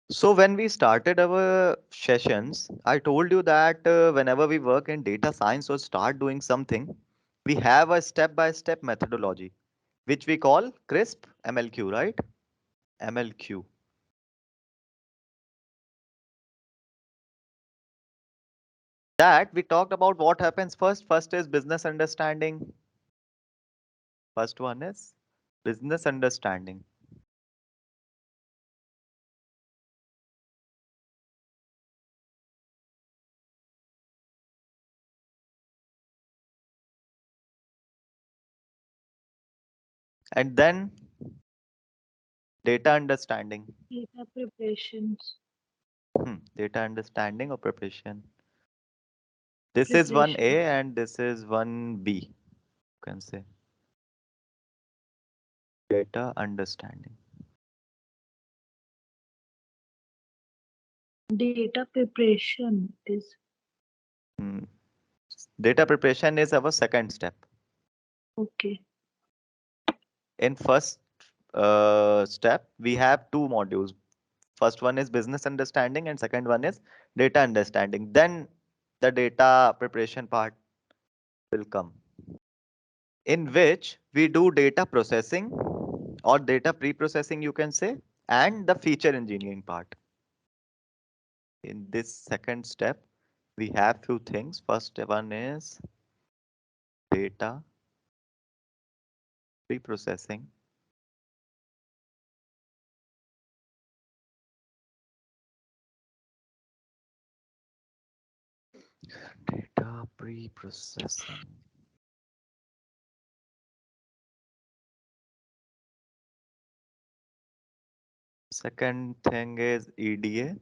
So when we started our sessions, I told you that whenever we work in data science or start doing something, we have a step-by-step methodology, which we call CRISP MLQ, right? MLQ. That we talked about what happens first. First is business understanding. First one is business understanding. And then data understanding. Data preparations. Data understanding or preparation. This is one A Preparations. and this is one B. You can say data understanding. Data preparation is Hmm. Data preparation is our second step. okay. In first step, we have two modules. First one is business understanding and second one is data understanding. Then the data preparation part will come, in which we do data processing or data pre-processing, you can say, and the feature engineering part. In this second step, we have few things. First one is data pre-processing. Data pre-processing. Second thing is EDA.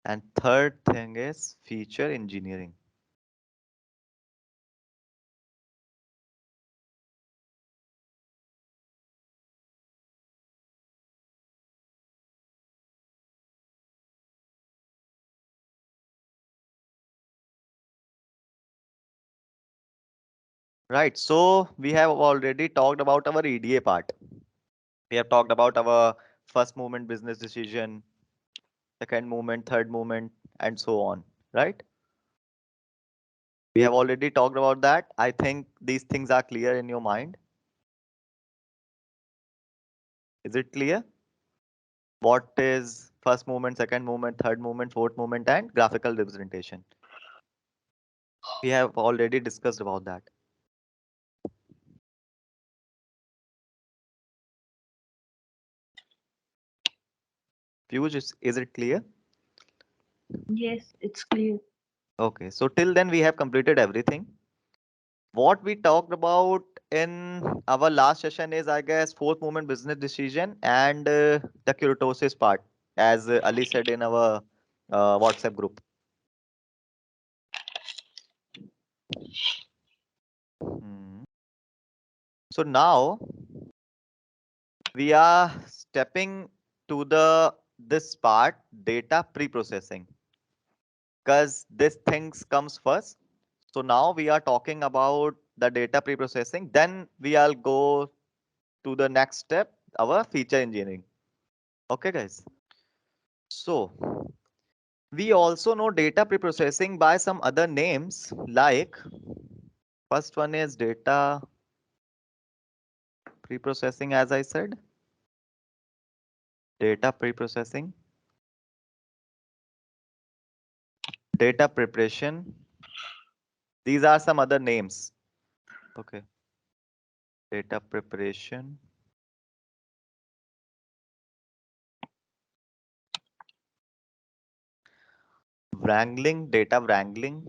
And third thing is feature engineering. Right. So we have already talked about our EDA part. We have talked about our first movement business decision, second movement, third movement, and so on. Right? We have already talked about that. I think these things are clear in your mind. Is it clear? What is first movement, second movement, third movement, fourth movement, and graphical representation? We have already discussed about that. Piyush, is it clear? Yes, it's clear. Okay, so till then we have completed everything. What we talked about in our last session is, I guess, fourth movement business decision and the kurtosis part, as Ali said in our WhatsApp group. Hmm. So now we are stepping to the this part, data pre-processing, because this things comes first. So now we are talking about the data pre-processing. Then we'll go to the next step, our feature engineering. Okay, guys. So we also know data pre-processing by some other names, like first one is data pre-processing, as I said, data pre-processing, data preparation. These are some other names. Okay, data preparation, wrangling, data wrangling,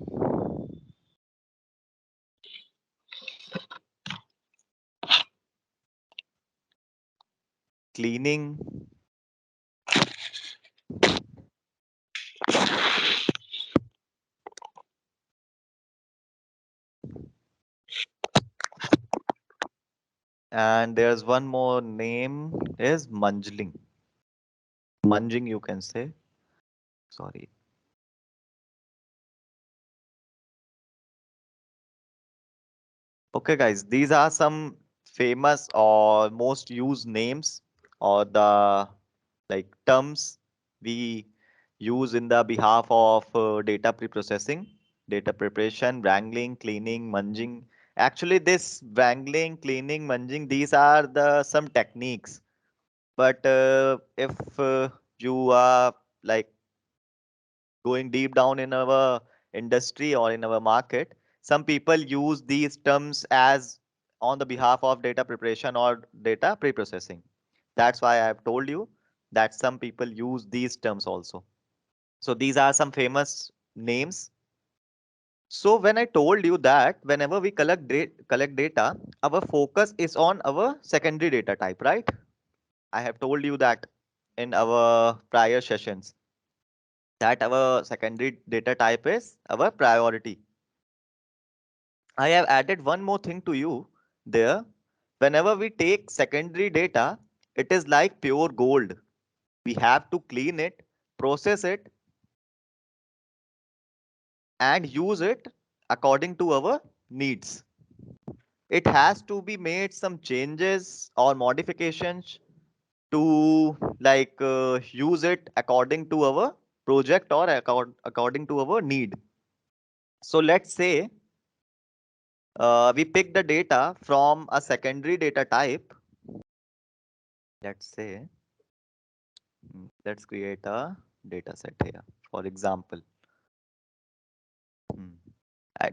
cleaning, and there's one more name is munging. Munging, you can say. Sorry. Okay, guys, these are some famous or most used names or the like terms we use in the behalf of data preprocessing, data preparation, wrangling, cleaning, munging. Actually, this wrangling, cleaning, munging, these are the some techniques. But if you are like going deep down in our industry or in our market, some people use these terms as on the behalf of data preparation or data preprocessing. That's why I've told you that some people use these terms also. So these are some famous names. So when I told you that whenever we collect data, our focus is on our secondary data type, right? I have told you that in our prior sessions that our secondary data type is our priority. I have added one more thing to you there. Whenever we take secondary data, it is like pure gold. We have to clean it, process it, and use it according to our needs. It has to be made some changes or modifications to use it according to our project or according to our need. So let's say we pick the data from a secondary data type. Let's say, let's create a data set here. For example, hmm,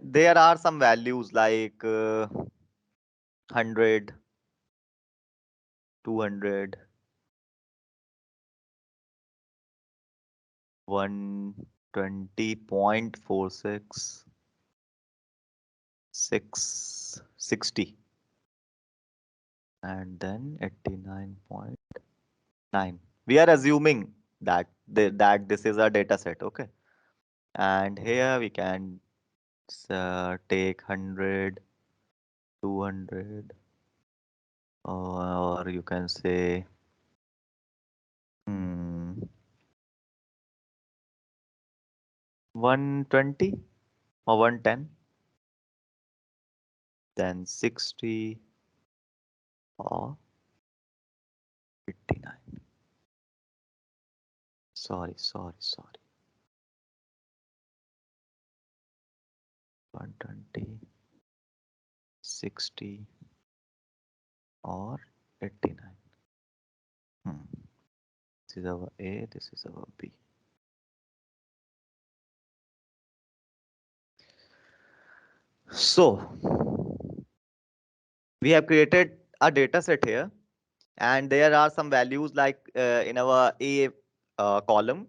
there are some values like 100, 200, 120.46, 660, and then 89.9. We are assuming that that this is a data set, okay? And here we can take 100, 200, or you can say hmm, 120 or 110, then 60 or 89. Sorry. 120, 60 or 89. Hmm. This is our A, this is our B. So we have created a data set here, and there are some values like in our A column,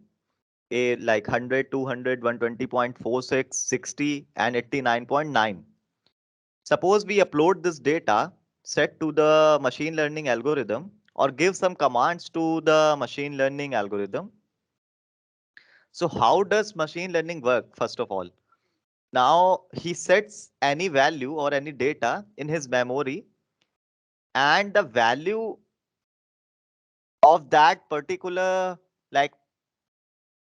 A like 100, 200, 120.46, 60, and 89.9. Suppose we upload this data set to the machine learning algorithm or give some commands to the machine learning algorithm. So how does machine learning work, first of all? Now he sets any value or any data in his memory, and the value of that particular like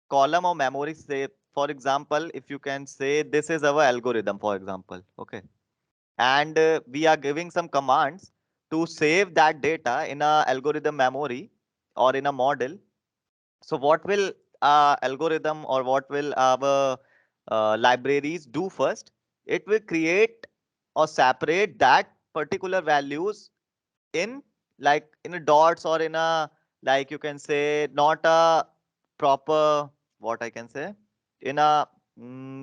column or memory, say for example, if you can say this is our algorithm, for example, okay, and we are giving some commands to save that data in a algorithm memory or in a model. So what will algorithm or what will our libraries do first? It will create or separate that particular values in in a dots or in a you can say not a proper, what I can say, in a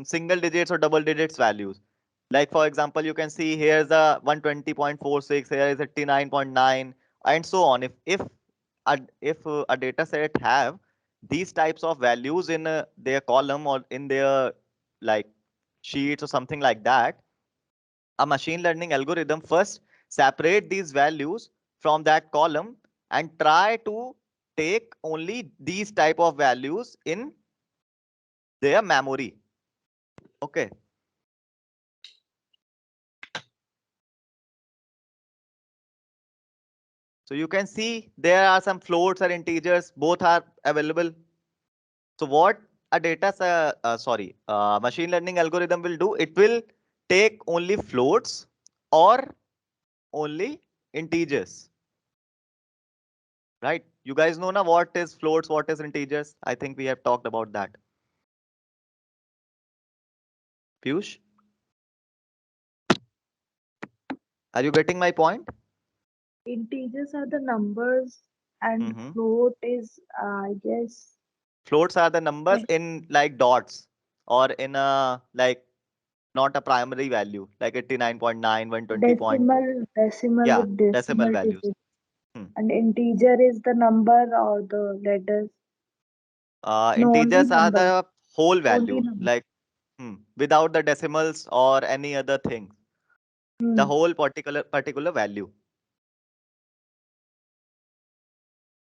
single digits or double digits values. Like for example, you can see here's a 120.46, here is 89.9, and so on. If a data set have these types of values in their column or in their like sheets or something like that, a machine learning algorithm first separate these values from that column and try to take only these type of values in their memory. Okay. So you can see there are some floats or integers, both are available. So what a machine learning algorithm will do, it will take only floats or only integers, right? You guys know now what is floats, what is integers? I think we have talked about that. Piyush, are you getting my point? Integers are the numbers and Hmm. float is, I guess, Floats are the numbers like in like dots or in a like not a primary value like 89.9, 120 point. decimal Yeah, with decimal decimal values. digits. Hmm. And integer is the number or the letters. No, only Integers are numbers. the whole Only value, numbers. like without the decimals or any other thing. The Hmm. whole particular value.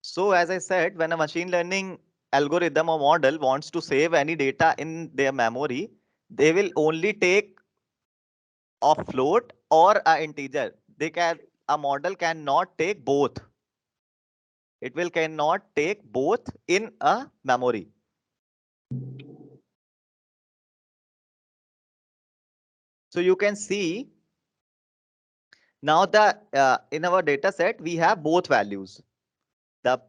So as I said, when a machine learning algorithm or model wants to save any data in their memory, they will only take a float or a integer. They can A model cannot take both. It will cannot take both in a memory. So you can see now the in our data set we have both values. The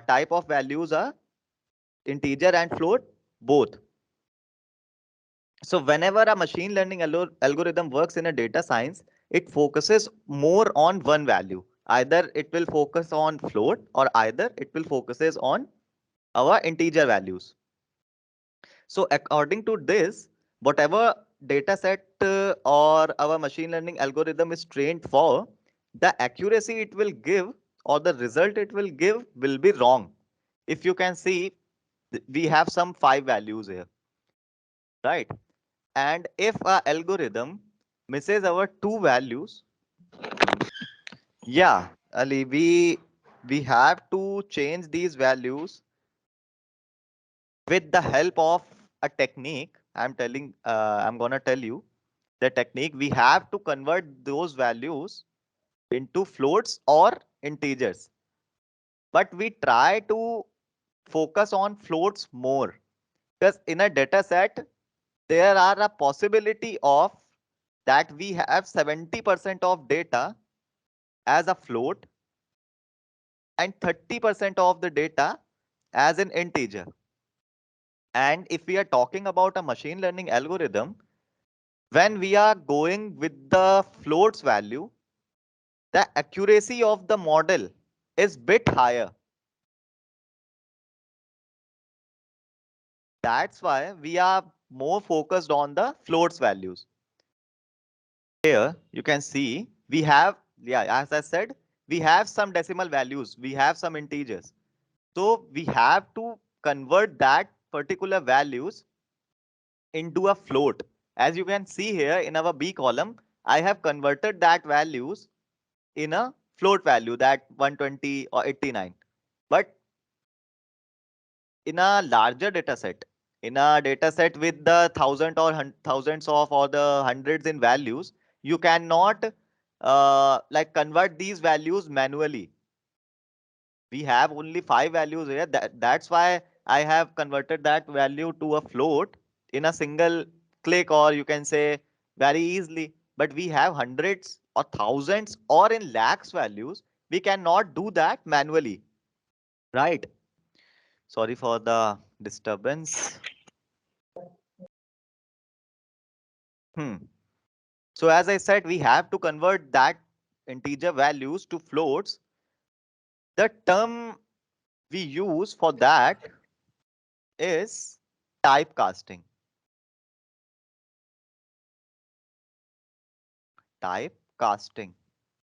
type of values are integer and float both. So whenever a machine learning algorithm works in a data science, it focuses more on one value. Either it will focus on float or either it will focuses on our integer values. So according to this, whatever data set or our machine learning algorithm is trained for, the accuracy it will give or the result it will give will be wrong. If you can see, we have some five values here, right? And if our algorithm misses our two values, yeah, Ali, we have to change these values with the help of a technique. I'm gonna tell you the technique. We have to convert those values into floats or integers, but we try to focus on floats more because in a data set there are a possibility of that we have 70% of data as a float and 30% of the data as an integer. And if we are talking about a machine learning algorithm, when we are going with the floats value, the accuracy of the model is bit higher. That's why we are more focused on the floats values. Here you can see we have, yeah, as I said, we have some decimal values, we have some integers. So we have to convert that particular values into a float. As you can see here in our B column, I have converted that values in a float value that 120 or 89. But in a larger data set, in a data set with the thousands of or the hundreds in values, you cannot like convert these values manually. We have only five values here. That's why I have converted that value to a float in a single click, or you can say very easily. But we have hundreds or thousands or in lakhs values. We cannot do that manually, right? Sorry for the disturbance. Hmm. So as I said, we have to convert that integer values to floats. The term we use for that is typecasting. Typecasting.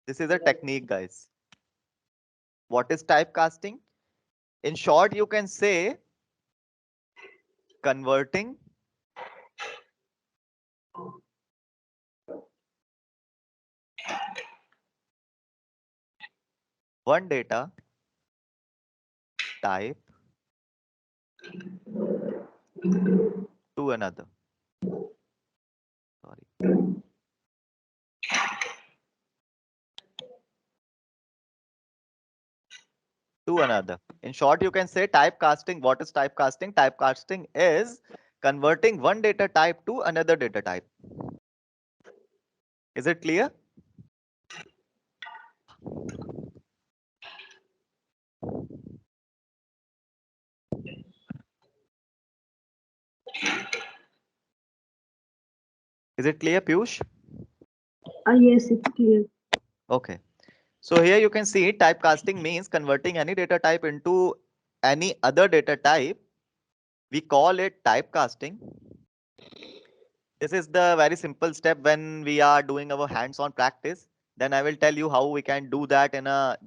This is a technique, guys. What is typecasting? In short, you can say converting one data type to another. Sorry, to another. In short, you can say typecasting. What is typecasting? Typecasting is converting one data type to another data type. Is it clear? Is it clear, Piyush? Yes, it's clear. Okay. So here you can see typecasting means converting any data type into any other data type. We call it typecasting. This is the very simple step when we are doing our hands-on practice. Then I will tell you how we can do that in a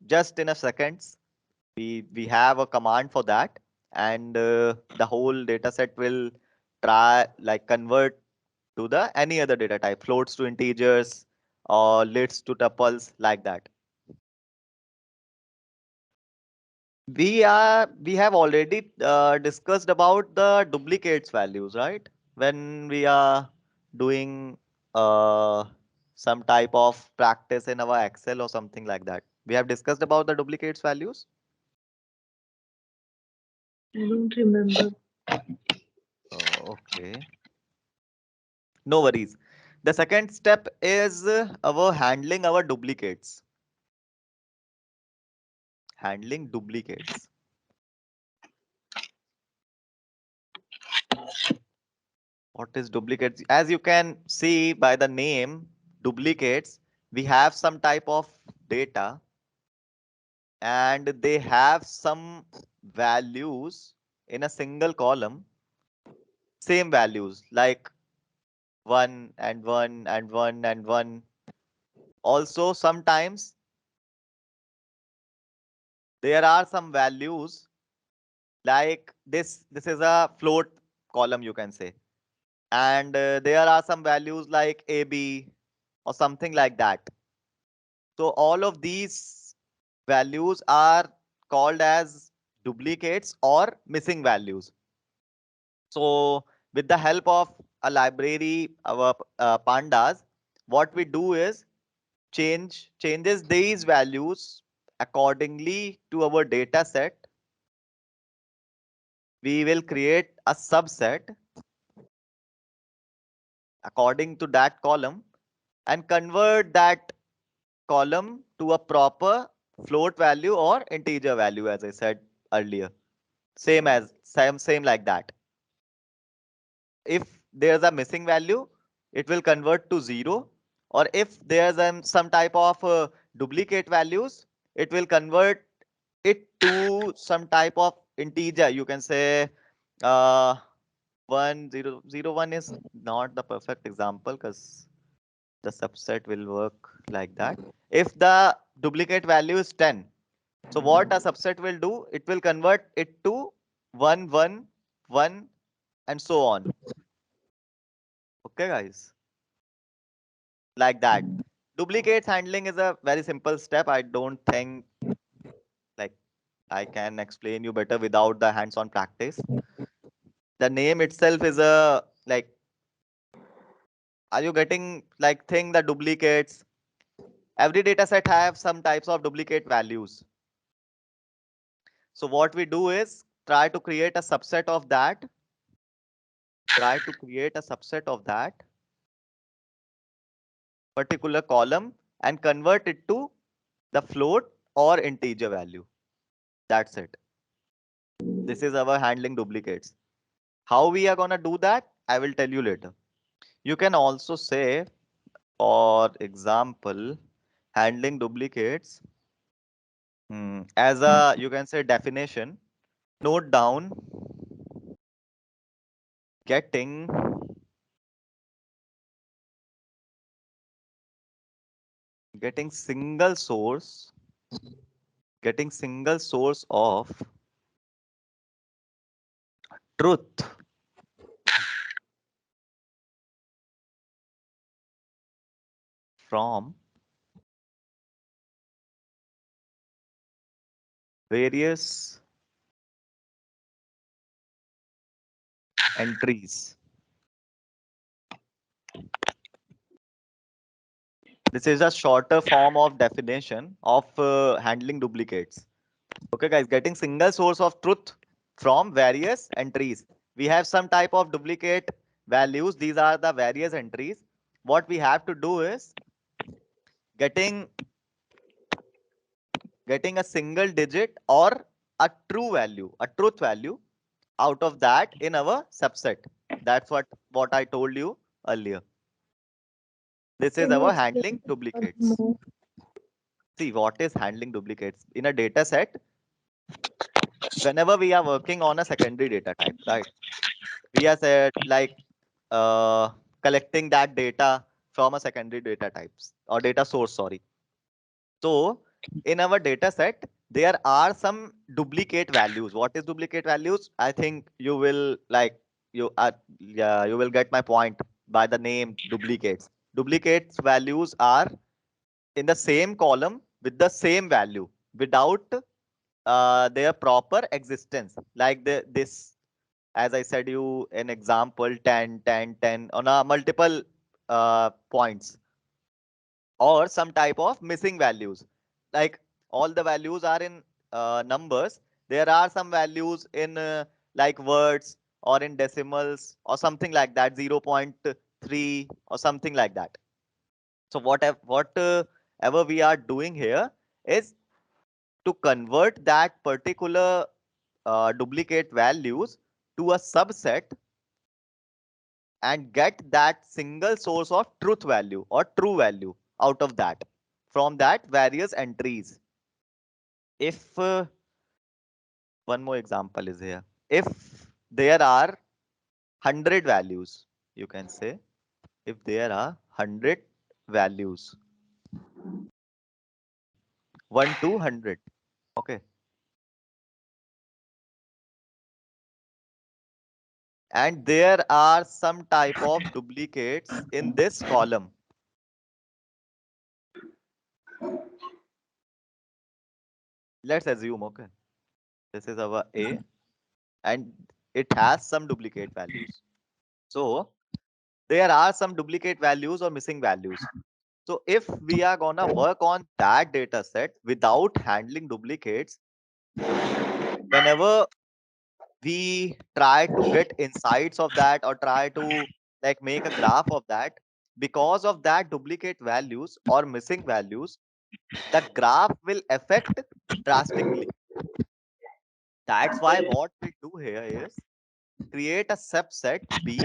just in a seconds. We have a command for that, and the whole data set will try like convert to the any other data type, floats to integers or lists to tuples, like that. We have already discussed about the duplicates values, right? When we are doing uh, some type of practice in our Excel or something like that. We have discussed about the duplicates values. I don't remember. Okay, no worries. The second step is our handling our duplicates. Handling duplicates. What is duplicates? As you can see by the name duplicates, we have some type of data and they have some values in a single column, same values like 1 and 1 and 1 and 1. Also, sometimes there are some values like this is a float column, you can say, and there are some values like AB or something like that. So all of these values are called as duplicates or missing values. So with the help of a library, our pandas, what we do is changes these values accordingly to our data set. We will create a subset according to that column and convert that column to a proper float value or integer value, as I said earlier. Same like that. If there's a missing value, it will convert to 0, or if there's some type of duplicate values, it will convert it to some type of integer, you can say. uh 1 0 0 1 is not the perfect example because the subset will work like that. If the duplicate value is 10, so what a subset will do, it will convert it to 1 1 1 and so on. Okay, guys, like that. Duplicates handling is a very simple step. I don't think like I can explain you better without the hands-on practice. The name itself is a like, are you getting like thing the duplicates? Every data set have some types of duplicate values. So what we do is try to create a subset of that, try to create a subset of that particular column and convert it to the float or integer value. That's it. This is our handling duplicates. How we are gonna do that, I will tell you later. You can also say, for example, handling duplicates as a, you can say, definition. Note down getting getting single source getting single source of truth from various entries. This is a shorter form of definition of handling duplicates. Okay, guys, getting single source of truth from various entries. We have some type of duplicate values. These are the various entries. What we have to do is getting getting a single digit or a true value, a truth value out of that in our subset. That's what I told you earlier. This is Can you our explain handling that a bit duplicates. more? See, what is handling duplicates? In a data set, whenever we are working on a secondary data type, right? We are said like uh, collecting that data from a secondary data types or data source, sorry. So in our data set, there are some duplicate values. What is duplicate values? I think you will like you yeah, you will get my point by the name duplicates. Duplicates values are in the same column with the same value without their proper existence. Like this, as I said you an example 10, 10, 10 on a multiple points, or some type of missing values. Like all the values are in numbers. There are some values in like words or in decimals or something like that, 0.3 or something like that. So whatever we are doing here is to convert that particular duplicate values to a subset and get that single source of truth value or true value out of that from that various entries. If one more example is here, if there are 100 values, you can say if there are 100 values, 1 to 100, okay, and there are some type of duplicates in this column. Let's assume, okay, this is our A and it has some duplicate values. So there are some duplicate values or missing values. So if we are gonna work on that data set without handling duplicates, whenever we try to get insights of that or try to like make a graph of that, because of that duplicate values or missing values, the graph will affect drastically. That's why what we do here is create a subset B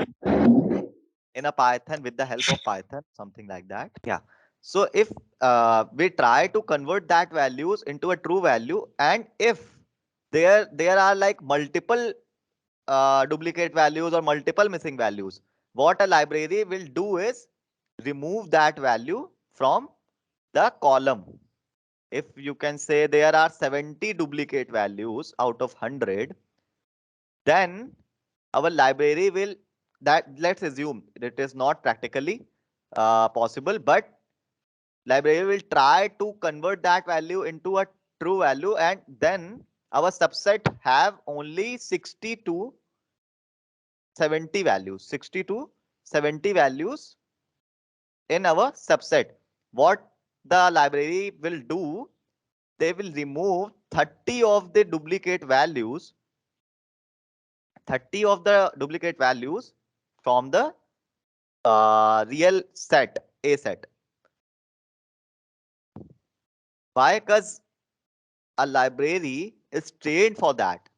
in a Python with the help of Python, something like that. Yeah. So if we try to convert that values into a true value, and if there are like multiple duplicate values or multiple missing values, what a library will do is remove that value from the column. If you can say there are 70 duplicate values out of 100, then our library will, that let's assume it is not practically possible, but library will try to convert that value into a true value, and then our subset have only 60 to 70 values, 60 to 70 values in our subset. What the library will do, they will remove 30 of the duplicate values, 30 of the duplicate values from the real set, A set. Why? Because a library is trained for that.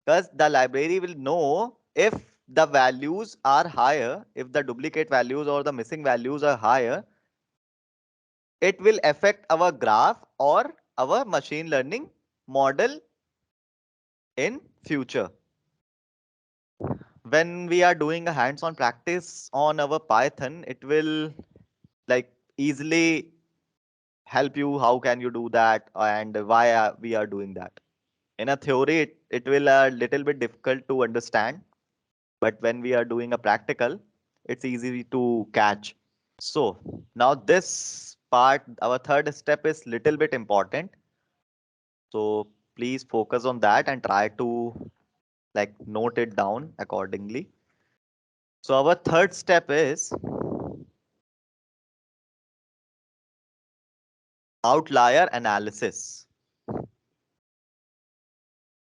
Because the library will know if the values are higher, if the duplicate values or the missing values are higher, it will affect our graph or our machine learning model in future. When we are doing a hands-on practice on our Python, it will like easily help you how can you do that and why we are doing that. In a theory, it will a little bit difficult to understand, but when we are doing a practical, it's easy to catch. So now this part, our third step is little bit important. So please focus on that and try to like note it down accordingly. So our third step is outlier analysis.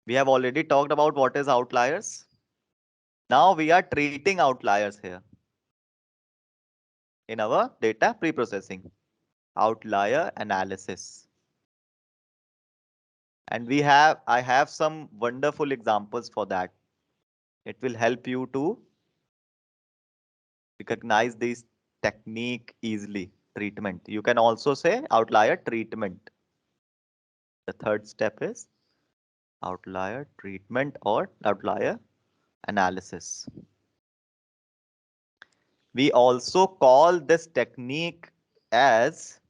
We have already talked about what is outliers. Now we are treating outliers here in our data pre-processing. Outlier analysis. And I have some wonderful examples for that. It will help you to recognize this technique easily. Treatment. You can also say outlier treatment. The third step is outlier treatment or outlier analysis. We also call this technique as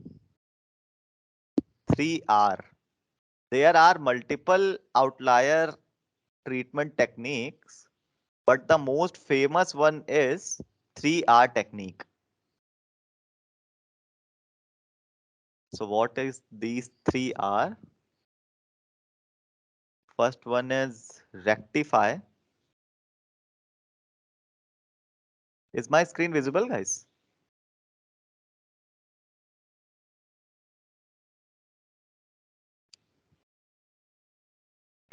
3R. There are multiple outlier treatment techniques, but the most famous one is 3R technique. So what is these 3R? First one is rectify. Is my screen visible, guys?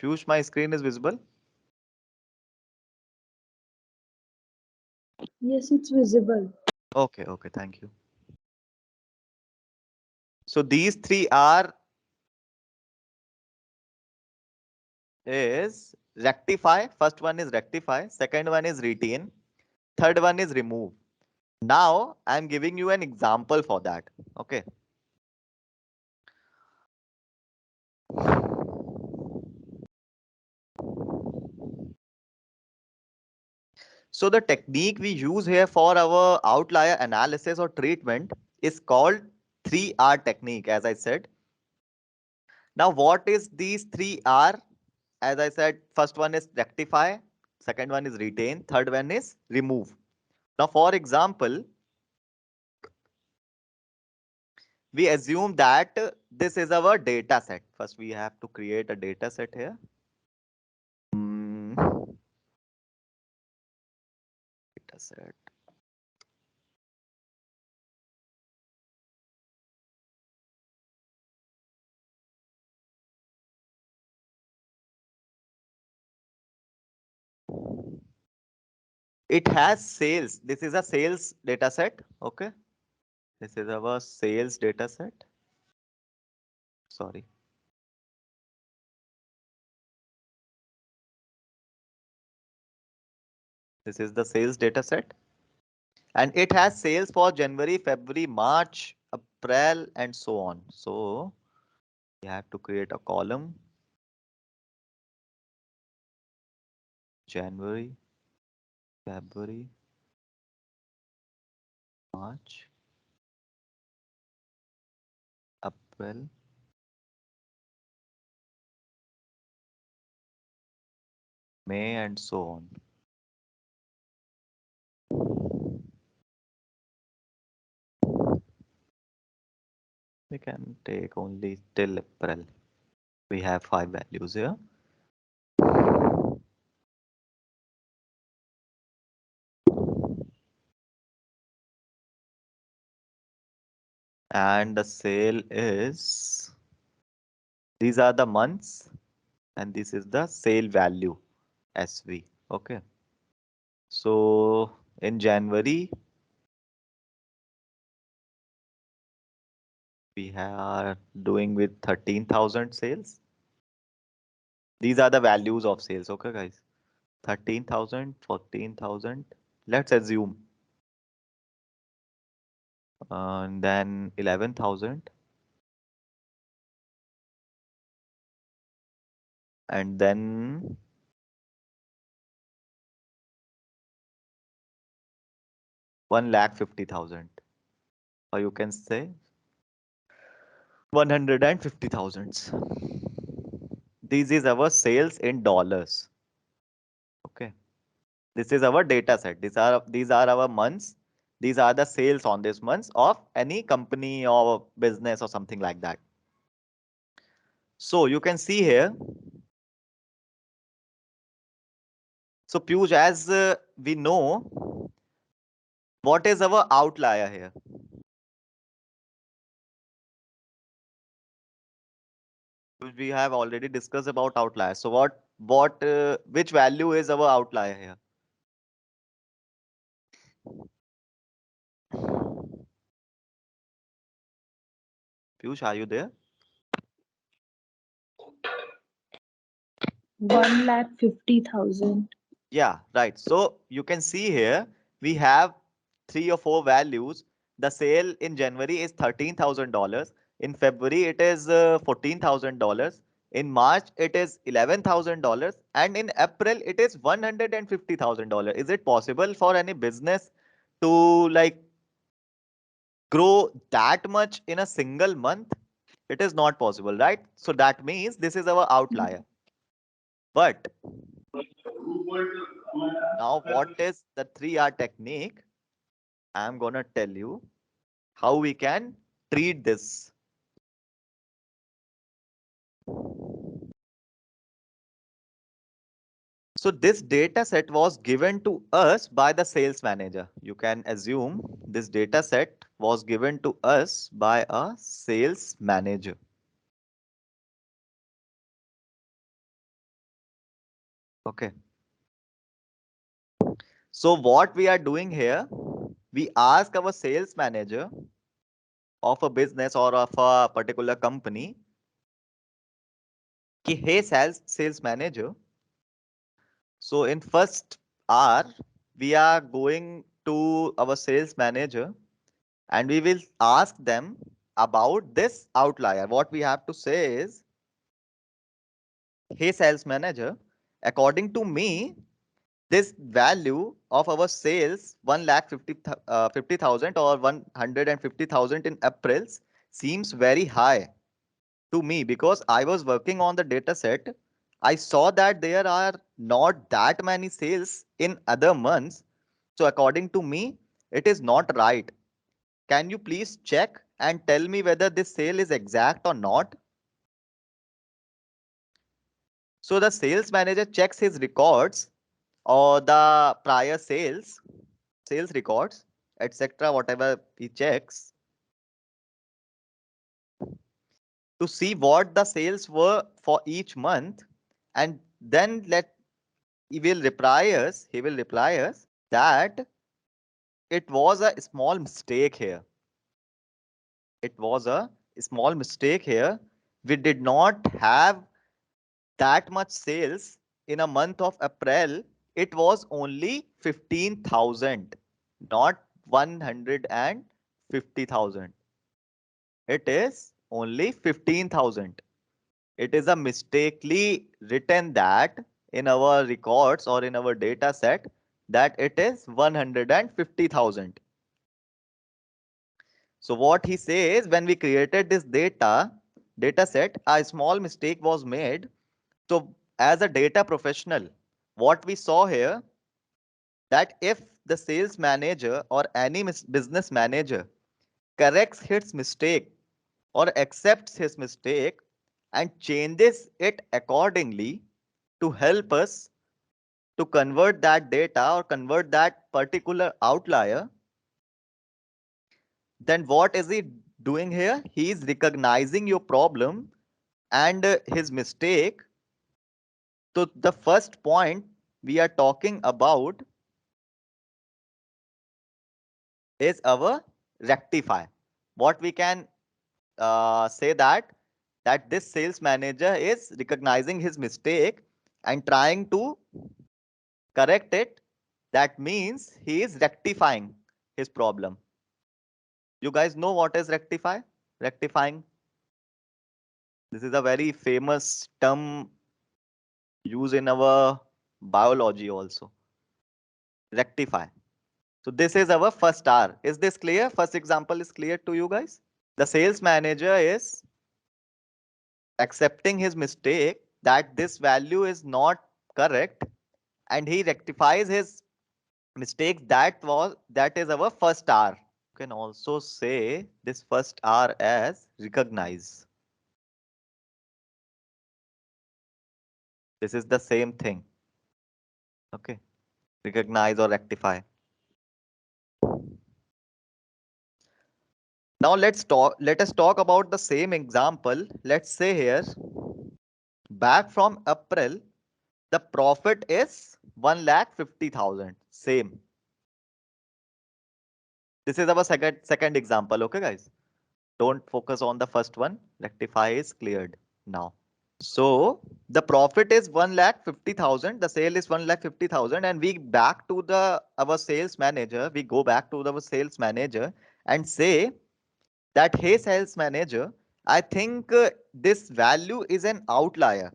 Piyush, my screen is visible? Yes, it's visible. Okay, okay, thank you. So these 3R is rectify. First one is rectify. Second one is retain. Third one is remove. Now I'm giving you an example for that. Okay. So the technique we use here for our outlier analysis or treatment is called 3R technique, as I said. Now, what is these 3R? As I said, first one is rectify, second one is retain, third one is remove. Now, for example, we assume that this is our data set. First, we have to create a data set here. Hmm, data set. It has sales. This is a sales data set. Okay. This is our sales data set. Sorry. This is the sales data set. And it has sales for January, February, March, April, and so on. So we have to create a column. January, February, March, April, May, and so on. We can take only till April. We have 5 values here. And the sale is, these are the months, and this is the sale value, SV. Okay. So in January, we are doing with 13,000 sales. These are the values of sales. Okay, guys. 13,000, 14,000. Let's assume. And then 11,000. And then 1,50,000. Or you can say 150,000. This is our sales in dollars. Okay. This is our data set. These are our months. These are the sales on this month of any company or business or something like that. So you can see here. So Piyush, as we know, what is our outlier here? We have already discussed about outlier. So which value is our outlier here? Piyush, are you there? 1,50,000. Yeah, right. So you can see here we have three or four values. The sale in January is $13,000. In February it is $14,000. In March it is $11,000, and in April it is $150,000. Is it possible for any business to like grow that much in a single month? It is not possible, right? So that means this is our outlier. But now what is the 3R technique? I'm gonna tell you how we can treat this. So this data set was given to us by the sales manager. You can assume this data set was given to us by a sales manager. Okay. So what we are doing here, we ask our sales manager of a business or of a particular company कि hey sales manager, so in first hour we are going to our sales manager and we will ask them about this outlier. What we have to say is, hey sales manager, according to me, this value of our sales 1,50,000 or 150,000 in April seems very high to me because I was working on the data set. I saw that there are not that many sales in other months. So according to me, it is not right. Can you please check and tell me whether this sale is exact or not? So the sales manager checks his records or the prior sales records, etc., whatever he checks to see what the sales were for each month, and then he will reply us that it was a small mistake here. It was a small mistake here. We did not have that much sales in a month of April. It was only 15,000, not 150,000. It is only 15,000. It is a mistakenly written that in our records or in our data set that it is 150,000. So what he says, when we created this data set, a small mistake was made. So as a data professional, what we saw here, that if the sales manager or any business manager corrects his mistake or accepts his mistake and changes it accordingly to help us to convert that data or convert that particular outlier, then what is he doing here? He is recognizing your problem and his mistake. So the first point we are talking about is our rectify. What we can say that this sales manager is recognizing his mistake and trying to correct it. That means he is rectifying his problem. You guys know what is rectify? Rectifying. This is a very famous term used in our biology also. Rectify. So this is our first R. Is this clear? First example is clear to you guys? The sales manager is accepting his mistake that this value is not correct and he rectifies his mistake. That is our first R. You can also say this first R as recognize. This is the same thing. Okay. Recognize or rectify. Now let us talk about the same example. Let's say here, back from April, the profit is 1,50,000. Same. This is our second example. Okay, guys. Don't focus on the first one. Rectify is cleared now. So the profit is 1,50,000, the sale is 1,50,000, and we back to the our sales manager. We go back to our sales manager and say that, hey, sales manager, I think this value is an outlier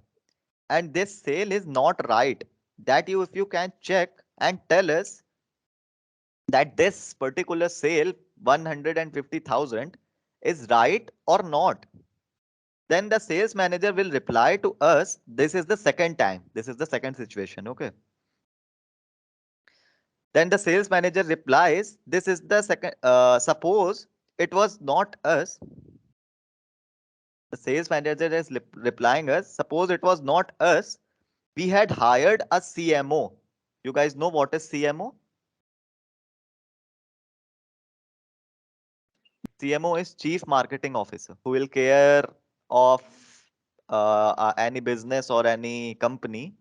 and this sale is not right. That you, if you can check and tell us that this particular sale 150,000 is right or not. Then the sales manager will reply to us, this is the second time, this is the second situation. Okay, then the sales manager replies, this is the second, suppose it was not us. The sales manager is replying us, suppose it was not us, we had hired a CMO. You guys know what is CMO? CMO is Chief Marketing Officer, who will care of any business or any company,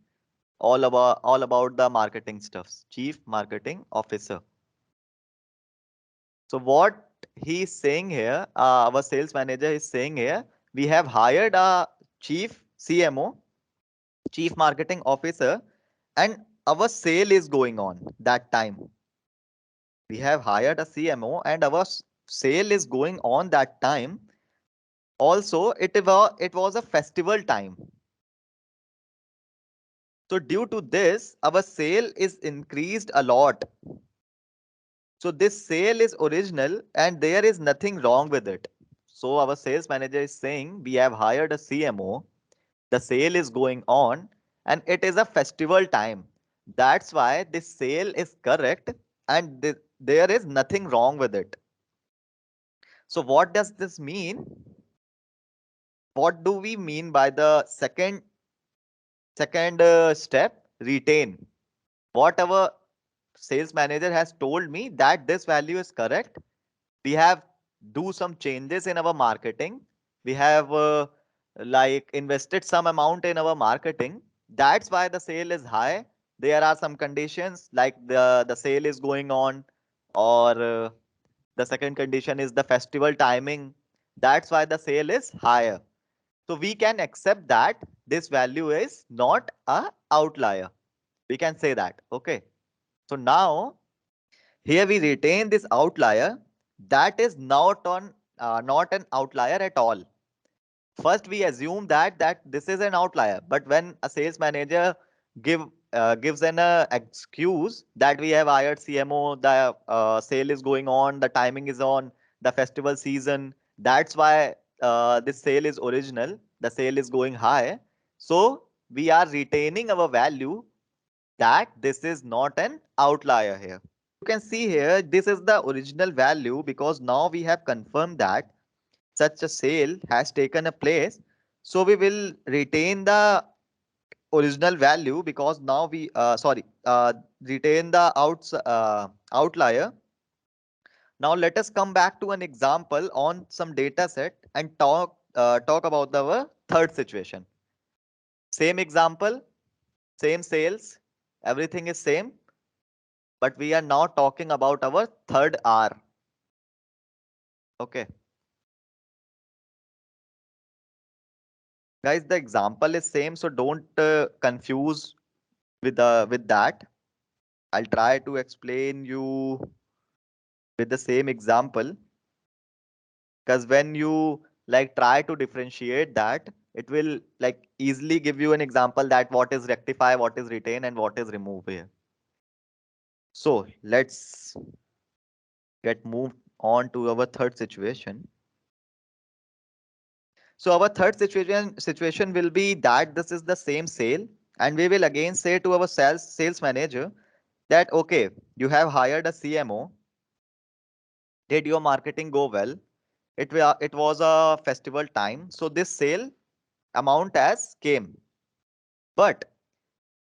all about the marketing stuffs. Chief Marketing Officer. So what he's saying here, our sales manager is saying here, we have hired a chief CMO, Chief Marketing Officer, and our sale is going on that time. We have hired a CMO and our sale is going on that time. Also, it was a festival time. So due to this, our sale is increased a lot. So this sale is original and there is nothing wrong with it. So our sales manager is saying we have hired a CMO, the sale is going on, and it is a festival time. That's why this sale is correct and there is nothing wrong with it. So what does this mean? What do we mean by the second step? Retain. What our sales manager has told me that this value is correct. We have do some changes in our marketing. We have like invested some amount in our marketing. That's why the sale is high. There are some conditions like the sale is going on, or the second condition is the festival timing. That's why the sale is higher. So we can accept that this value is not a outlier. We can say that. Okay. So now here we retain this outlier that is not an outlier at all. First we assume that this is an outlier, but when a sales manager give gives an excuse that we have hired CMO, the sale is going on, the timing is on, the festival season, that's why this sale is original, the sale is going high. So we are retaining our value that this is not an outlier here. You can see here, this is the original value because now we have confirmed that such a sale has taken a place. So we will retain the original value because now retain the outlier. Now let us come back to an example on some data set and talk about our third situation. Same example, same sales, everything is same, but we are now talking about our third R. Okay. Guys, the example is same, so don't confuse with that. I'll try to explain you with the same example, because when you like try to differentiate that, it will like easily give you an example that what is rectify, what is retain, and what is remove here. So let's get moved on to our third situation. So our third situation will be that this is the same sale, and we will again say to our sales manager that, okay, you have hired a CMO. Did your marketing go well? It was a festival time, so this sale amount as came. But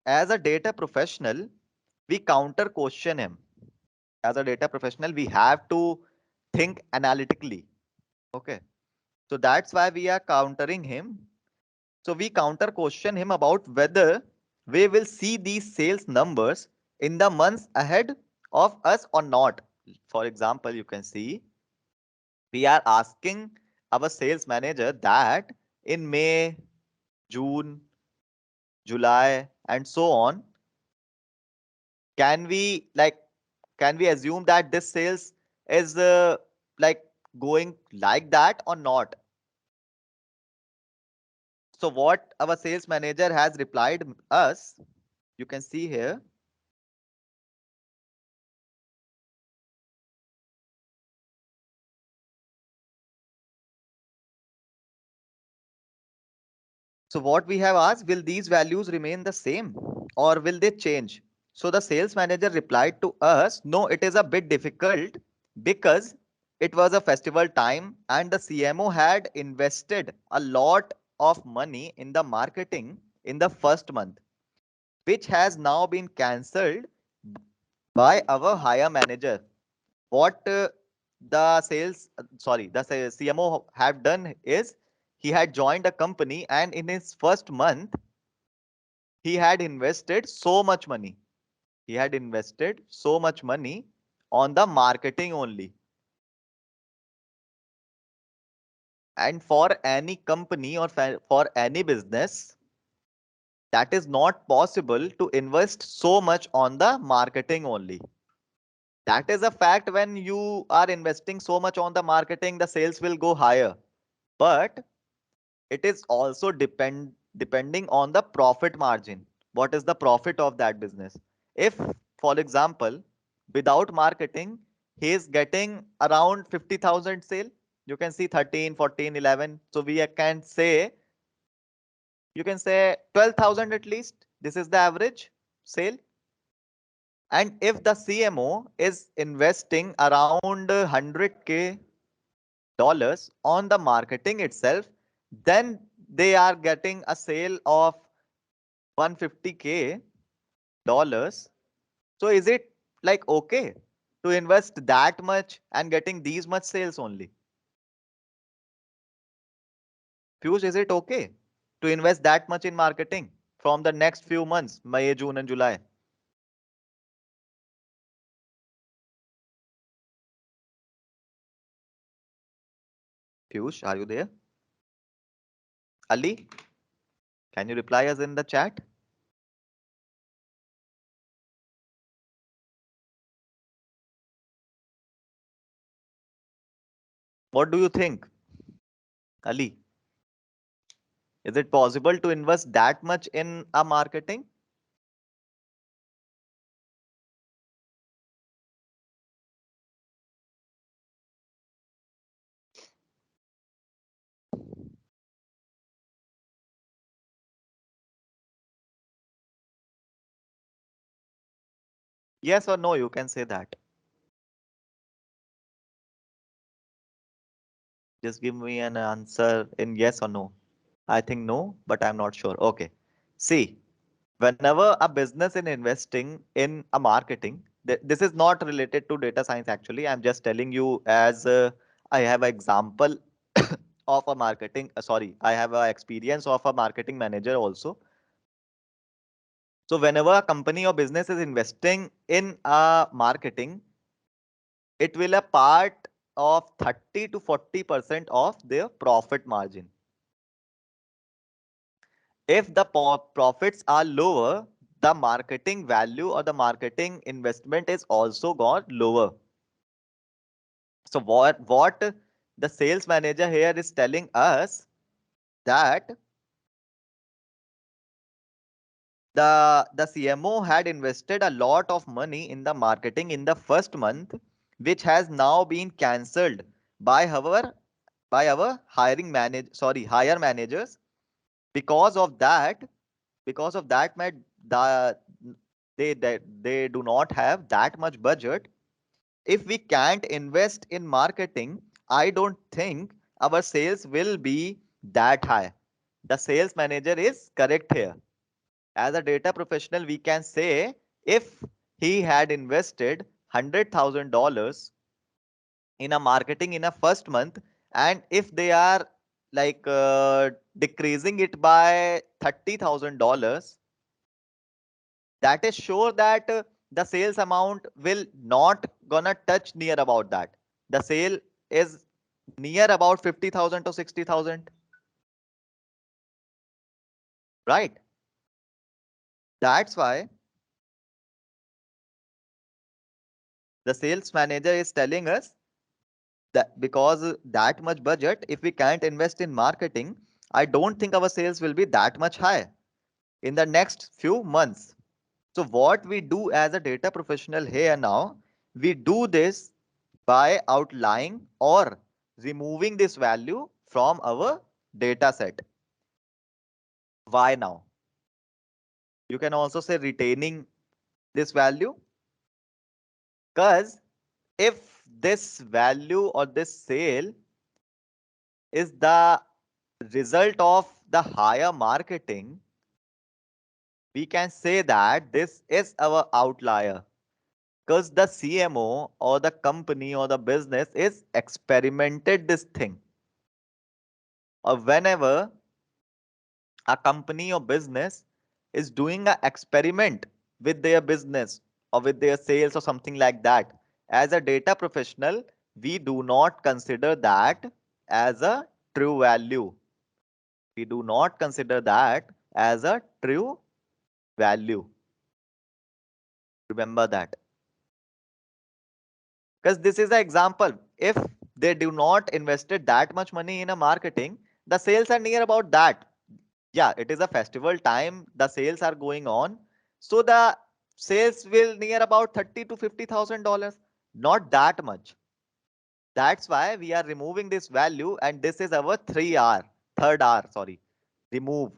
as a data professional, we counter question him. As a data professional, we have to think analytically. Okay, so that's why we are countering him. So we counter question him about whether we will see these sales numbers in the months ahead of us or not. For example, you can see we are asking our sales manager that in May, June, July, and so on, can we like can we assume that this sales is like going like that or not? So what our sales manager has replied us, you can see here. So what we have asked, will these values remain the same or will they change? So the sales manager replied to us, no, it is a bit difficult because it was a festival time and the CMO had invested a lot of money in the marketing in the first month, which has now been cancelled by our hire manager. What the CMO have done is he had joined a company and in his first month he had invested so much money. He had invested so much money on the marketing only. And for any company or for any business, that is not possible to invest so much on the marketing only. That is a fact. When you are investing so much on the marketing, the sales will go higher. But it is also depending on the profit margin. What is the profit of that business? If, for example, without marketing, he is getting around 50,000 sale, you can see 13, 14, 11. So we can say, you can say 12,000 at least. This is the average sale. And if the CMO is investing around 100K dollars on the marketing itself, then they are getting a sale of 150K dollars. So is it like okay to invest that much and getting these much sales only? Piyush, is it okay to invest that much in marketing from the next few months, May, June, and July? Piyush, are you there? Ali, can you reply us in the chat? What do you think, Ali? Is it possible to invest that much in a marketing? Yes or no, you can say that. Just give me an answer in yes or no. I think no, but I'm not sure. Okay. See, whenever a business is investing in a marketing, this is not related to data science actually. I'm just telling you as I have an example of a marketing, sorry, I have a experience of a marketing manager also. So whenever a company or business is investing in a marketing, it will a part of 30 to 40% of their profit margin. If the profits are lower, the marketing value or the marketing investment is also got lower. So what the sales manager here is telling us, that the CMO had invested a lot of money in the marketing in the first month, which has now been cancelled by our hiring manage sorry hire managers. Because of that, the they do not have that much budget. If we can't invest in marketing, I don't think our sales will be that high. The sales manager is correct here. As a data professional, we can say, if he had invested $100,000 in a marketing in a first month, and if they are decreasing it by $30,000, that is sure that the sales amount will not gonna touch near about that. The sale is near about 50,000 to 60,000. right? That's why the sales manager is telling us that because that much budget, if we can't invest in marketing, I don't think our sales will be that much high in the next few months. So what we do as a data professional here now, we do this by outlying or removing this value from our data set. Why now? You can also say retaining this value, because if this value or this sale is the result of the higher marketing, we can say that this is our outlier, because the CMO or the company or the business is experimented this thing. Or whenever a company or business is doing an experiment with their business or with their sales or something like that, as a data professional, we do not consider that as a true value. We do not consider that as a true value. Remember that. Because this is an example. If they do not invested that much money in a marketing, the sales are near about that. Yeah, it is a festival time, the sales are going on, so the sales will near about 30 to $50,000, not that much. That's why we are removing this value, and this is our 3R, third R, sorry, remove.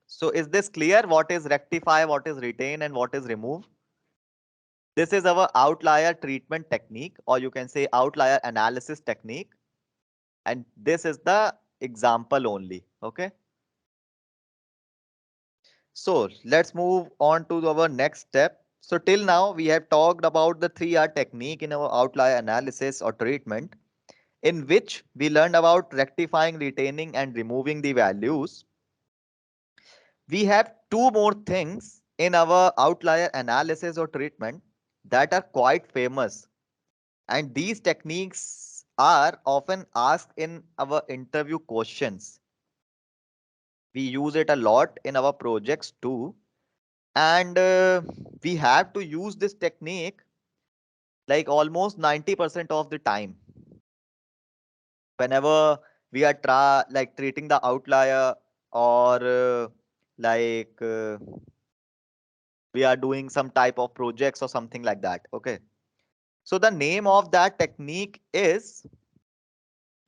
So is this clear? What is rectify, what is retain, and what is remove? This is our outlier treatment technique, or you can say outlier analysis technique, and this is the example only. Okay. So let's move on to our next step. So till now we have talked about the 3R technique in our outlier analysis or treatment, in which we learned about rectifying, retaining, and removing the values. We have two more things in our outlier analysis or treatment that are quite famous. And these techniques are often asked in our interview questions. We use it a lot in our projects too. And we have to use this technique like almost 90% of the time. Whenever we are treating the outlier, or like we are doing some type of projects or something like that. Okay. So the name of that technique is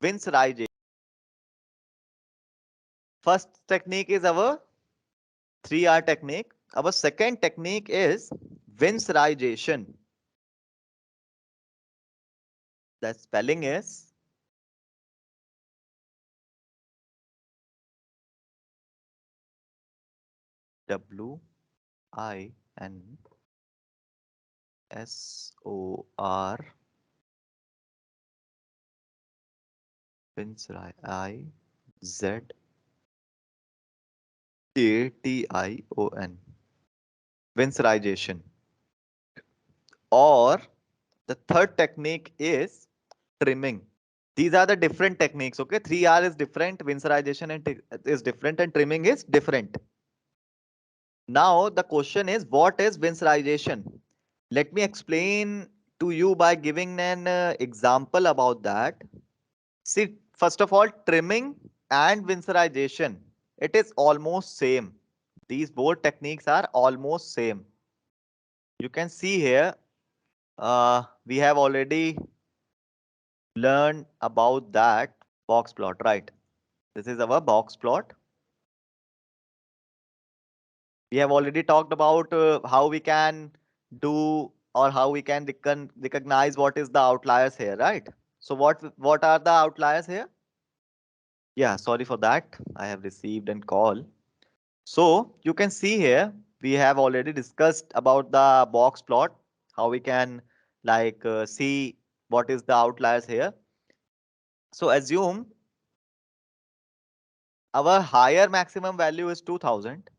Winsorization. First technique is our 3R technique. Our second technique is Winsorization. The spelling is Winsorization. Winsorization. Or the third technique is trimming. These are the different techniques. Okay. 3R is different, Winsorization is different, and trimming is different. Now the question is, what is Winsorization? Let me explain to you by giving an example about that. See, first of all, trimming and Winsorization, it is almost same. These both techniques are almost same. You can see here, we have already learned about that box plot, right? This is our box plot. We have already talked about how we can do, or how we can recognize what is the outliers here, right? So what are the outliers here? Yeah, sorry for that. I have received a call. So you can see here, we have already discussed about the box plot, how we can see what is the outliers here. So assume our higher maximum value is 2000,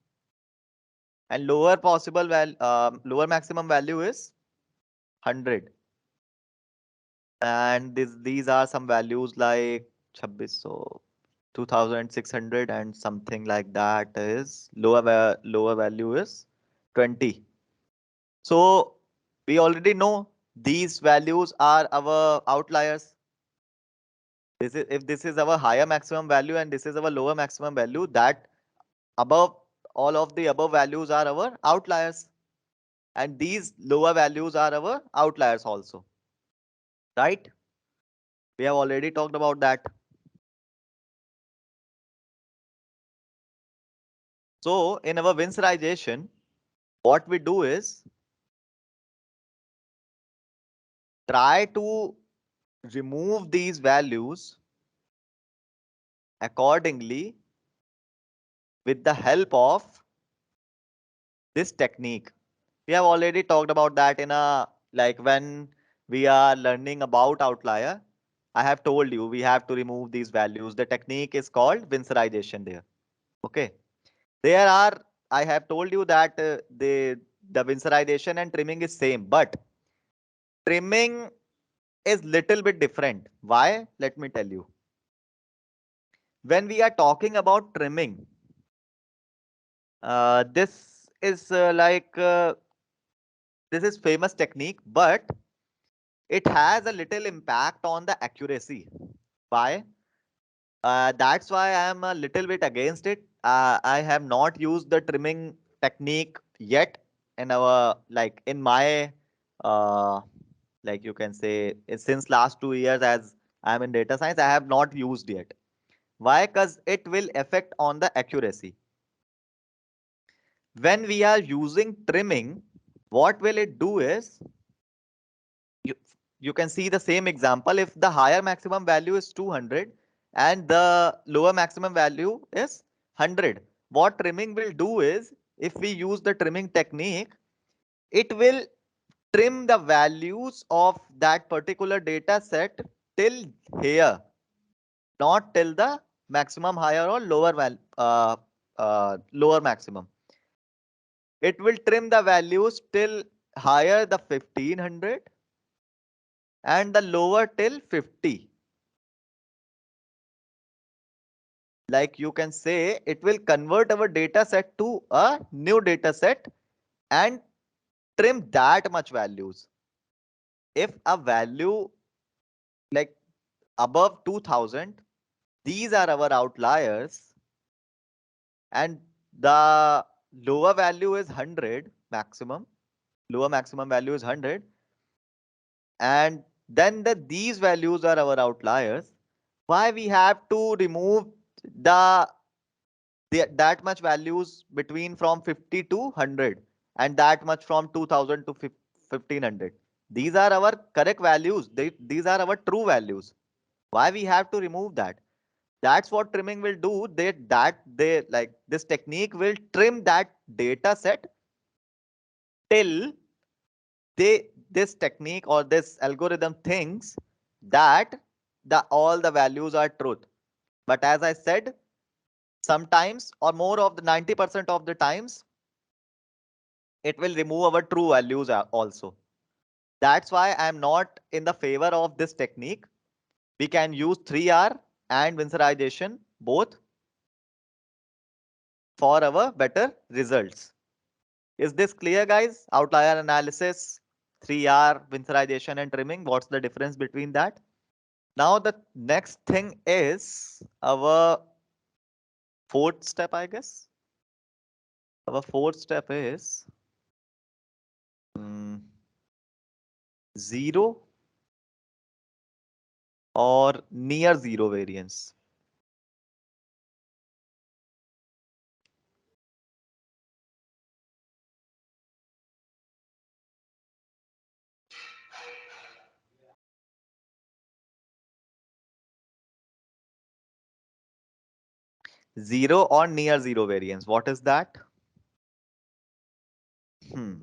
and lower maximum value is 100. And these are some values like 2600, 2600 and something like that is lower value is 20. So we already know these values are our outliers. This is if this is our higher maximum value and this is our lower maximum value, that above all of the above values are our outliers. And these lower values are our outliers also. Right? We have already talked about that. So in our Winsorization, what we do is try to remove these values accordingly with the help of this technique. We have already talked about that in a like when we are learning about outlier. I have told you we have to remove these values. The technique is called Winsorization there. Okay. There are, I have told you that the Winsorization and trimming is same, but trimming is little bit different. Why? Let me tell you. When we are talking about trimming, this is this is famous technique, but it has a little impact on the accuracy. Why? That's why I am a little bit against it. I have not used the trimming technique yet in our like in my uh, like you can say since last 2 years as I am in data science, I have not used yet. Why? Because it will affect on the accuracy. When we are using trimming, what will it do is you, you can see the same example. If the higher maximum value is 200 and the lower maximum value is 100, what trimming will do is if we use the trimming technique, it will trim the values of that particular data set till here, not till the maximum higher or lower maximum. It will trim the values till higher the 1500 and the lower till 50. Like you can say, it will convert our data set to a new data set and trim that much values. If a value like above 2000, these are our outliers, and the lower value is 100 maximum, lower maximum value is 100, and then these values are our outliers. Why we have to remove the that much values between from 50 to 100 and that much from 2000 to 1500? These are our correct values. These are our true values. Why we have to remove that? That's what trimming will do. They like this technique will trim that data set till this technique or this algorithm thinks that the all the values are truth. But as I said, sometimes or more of the 90% of the times it will remove our true values also. That's why I'm not in the favor of this technique. We can use 3R and Winsorization both for our better results. Is this clear, guys? Outlier analysis, 3R, Winsorization, and trimming. What's the difference between that? Now, the next thing is our fourth step, I guess. Our fourth step is mm, zero or near zero variance. Zero or near zero variance. What is that? Hmm.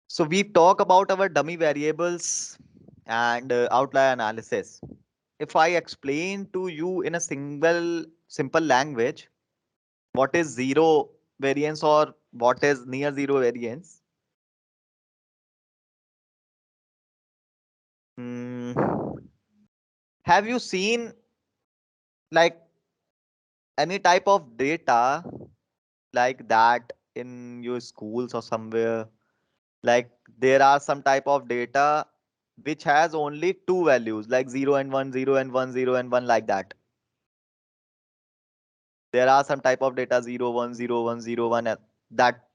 So we talk about our dummy variables and outlier analysis. If I explain to you in a single simple language, what is zero variance or what is near zero variance, Hmm. Have you seen like any type of data like that in your schools or somewhere? Like there are some type of data which has only two values, like 0 and 1, 0 and 1, 0 and 1, like that. There are some type of data 0, 1, 0, 1, 0, 1, that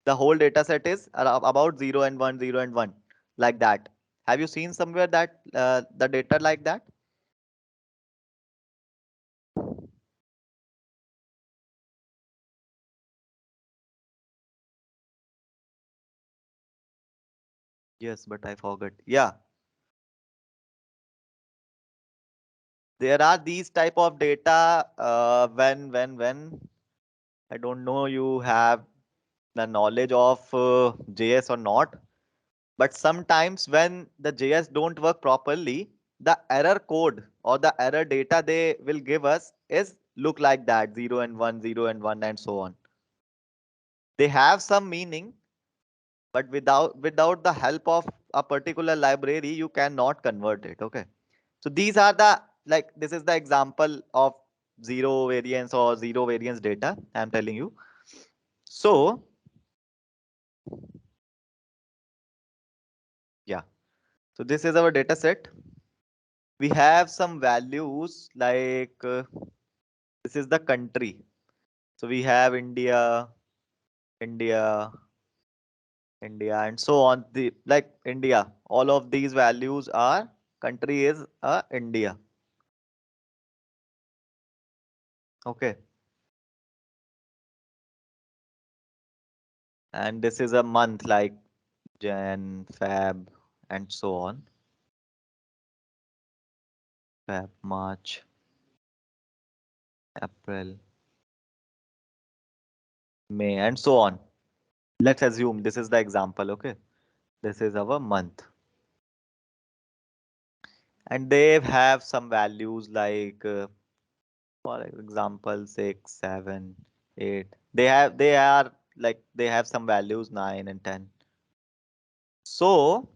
the whole data set is about 0 and 1, 0 and 1, like that. Have you seen somewhere that the data like that? Yes, but I forgot. Yeah, there are these type of data when I don't know you have the knowledge of JS or not, but sometimes when the JS don't work properly, the error code or the error data they will give us is look like that, 0 and 1, 0 and 1, and so on. They have some meaning, but without the help of a particular library, you cannot convert it. Okay. So these are the, like, this is the example of zero variance or zero variance data I'm telling you. So yeah, so this is our data set. We have some values like this is the country. So we have India, India, India, and so on. The like India, all of these values are country is India. Okay, and this is a month like Jan, Feb, and so on. Feb, March, April, May, and so on. Let's assume this is the example. Okay, this is our month, and they have some values like, for example, 6, 7, 8. They are like they have some values 9 and 10. So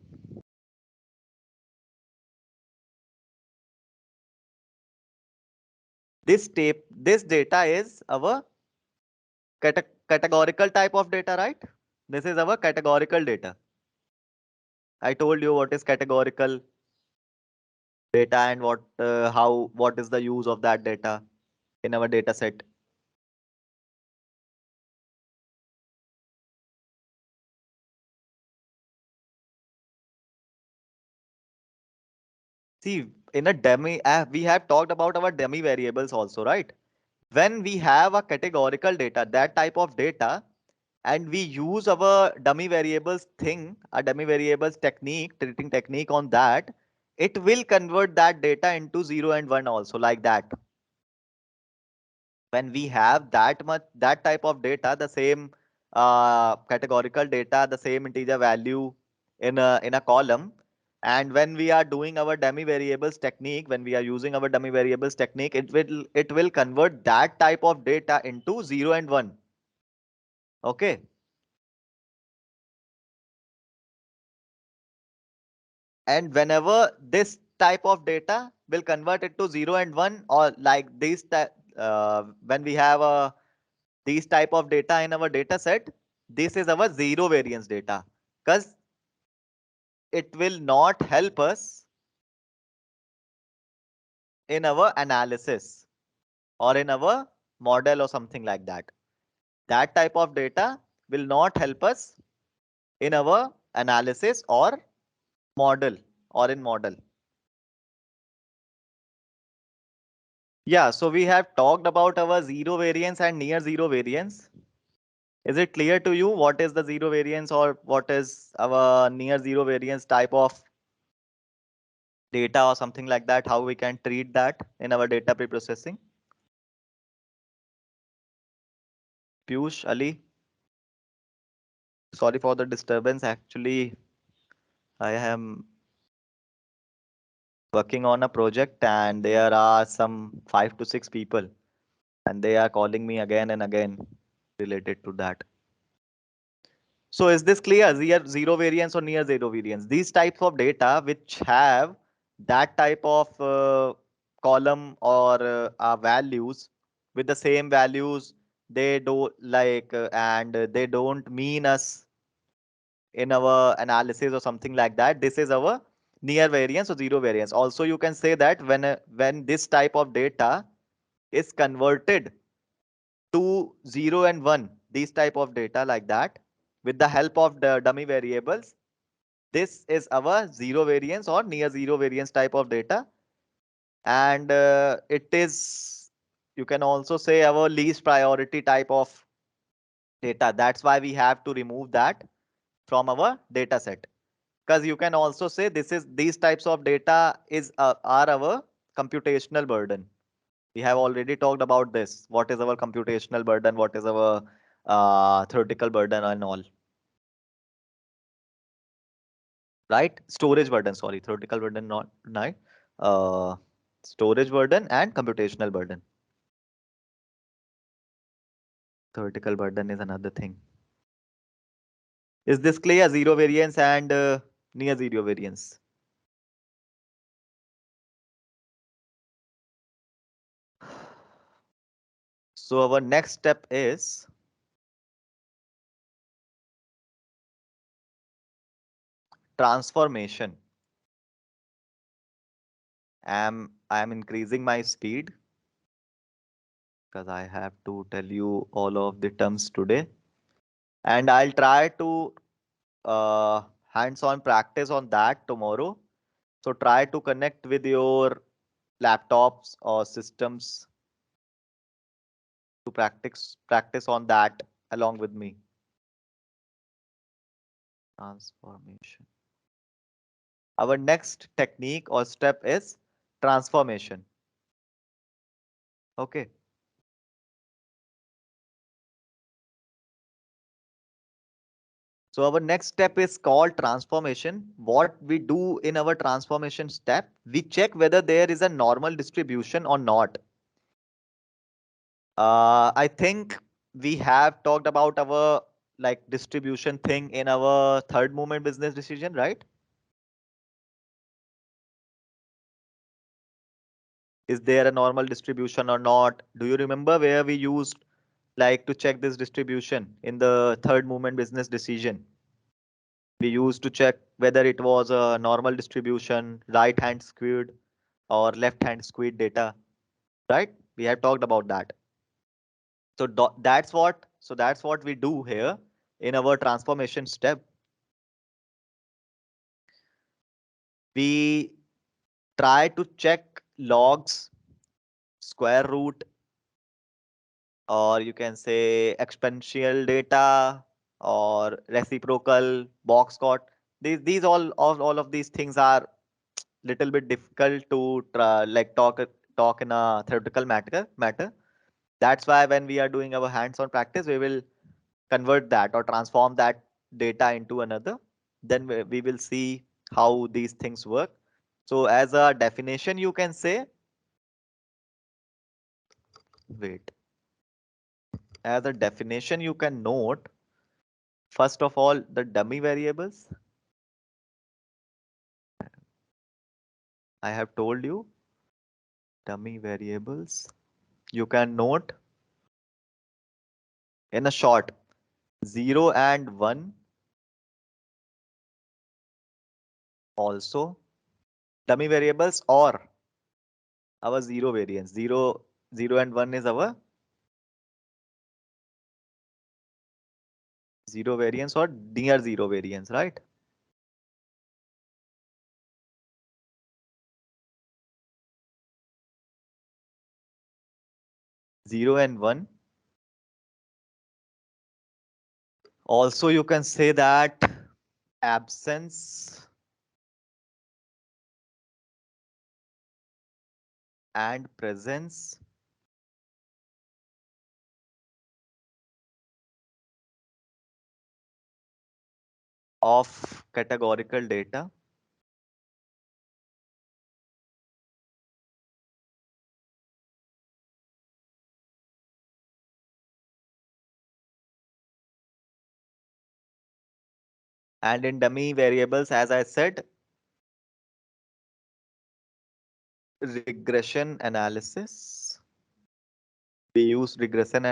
this data is our categorical type of data, right? This is our categorical data. I told you what is categorical data and what is the use of that data in our data set. See, in a dummy, we have talked about our dummy variables also, right? When we have a categorical data, that type of data, and we use our dummy variables thing, a dummy variables technique, treating technique on that, it will convert that data into 0 and 1 also, like that. When we have that type of data, the same categorical data, the same integer value in a column, and when we are doing our dummy variables technique, when we are using our dummy variables technique, it will convert that type of data into 0 and 1. Okay. And whenever this type of data will convert it to 0 and 1, or like this when we have these type of data in our data set, this is our zero variance data, because it will not help us in our analysis or in our model or something like that. That type of data will not help us in our analysis or model or in model. Yeah, so we have talked about our zero variance and near zero variance. Is it clear to you what is the zero variance or what is our near zero variance type of data or something like that? How we can treat that in our data pre-processing? Piyush, Ali, sorry for the disturbance. Actually, I am working on a project and there are some 5 to 6 people and they are calling me again and again related to that. So is this clear? Zero variance or near zero variance? These types of data which have that type of column or values with the same values, they do like and they don't mean us in our analysis or something like that. This is our near variance or zero variance. Also, you can say that when this type of data is converted to 0 and 1, these type of data like that, with the help of the dummy variables, this is our zero variance or near zero variance type of data. And it is, you can also say, our least priority type of data. That's why we have to remove that from our data set. Because you can also say these types of data are our computational burden. We have already talked about this. What is our computational burden? What is our theoretical burden and all? Right? Storage burden, sorry, theoretical burden, not uh, storage burden and computational burden. Theoretical burden is another thing. Is this clear? Zero variance and near zero variance. So our next step is transformation. I'm increasing my speed because I have to tell you all of the terms today, and I'll try to hands-on practice on that tomorrow. So try to connect with your laptops or systems to practice on that along with me. Transformation. Our next technique or step is transformation. Okay. So our next step is called transformation. What we do in our transformation step, we check whether there is a normal distribution or not. I think we have talked about our like distribution thing in our third movement business decision, right? Is there a normal distribution or not? Do you remember where we used like to check this distribution in the third movement business decision? We used to check whether it was a normal distribution, right hand skewed or left hand skewed data, right? We have talked about that. So that's what we do here in our transformation step. We try to check logs, square root, or you can say exponential data or reciprocal box plot. These all of these things are little bit difficult to like talk in a theoretical matter. That's why when we are doing our hands-on practice, we will convert that or transform that data into another. Then we will see how these things work. So as a definition, you can say, wait, as a definition, you can note, first of all, the dummy variables. I have told you dummy variables. You can note in a short 0 and 1 also dummy variables or our zero variance. Zero and 1 is our zero variance or near zero variance, right? 0 and 1. Also, you can say that absence and presence of categorical data. And in dummy variables, as I said, regression analysis. We use regression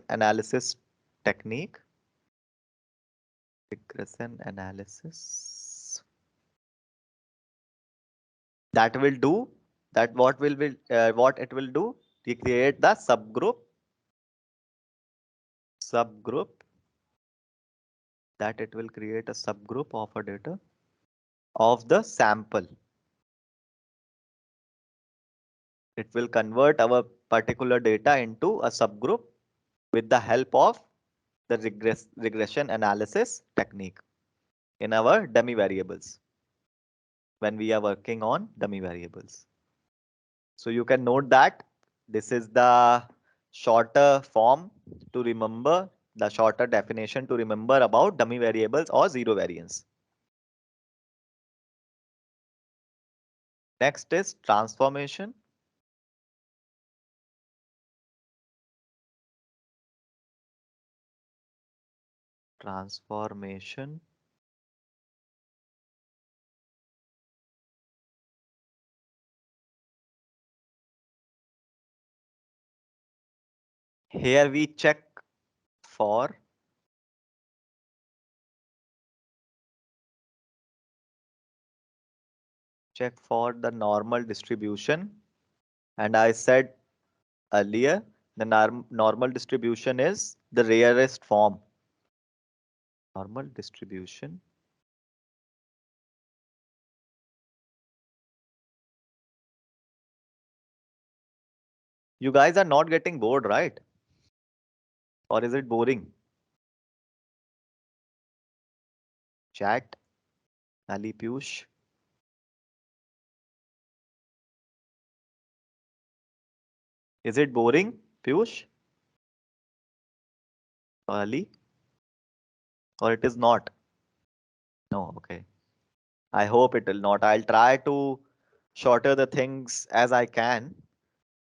analysis technique. Regression analysis. That will do that. What it will do? We create the subgroup that it will create a subgroup of a data of the sample. It will convert our particular data into a subgroup with the help of the regression analysis technique in our dummy variables when we are working on dummy variables. So you can note that this is the shorter form to remember, the shorter definition to remember about dummy variables or zero variance. Next is transformation. Transformation. Here we for check for the normal distribution. And I said earlier, the normal distribution is the rarest form. Normal distribution. You guys are not getting bored, right? Or is it boring? Chat, Ali Piyush. Is it boring, Piyush? Or Ali? Or it is not? No, okay. I hope it will not. I'll try to shorter the things as I can,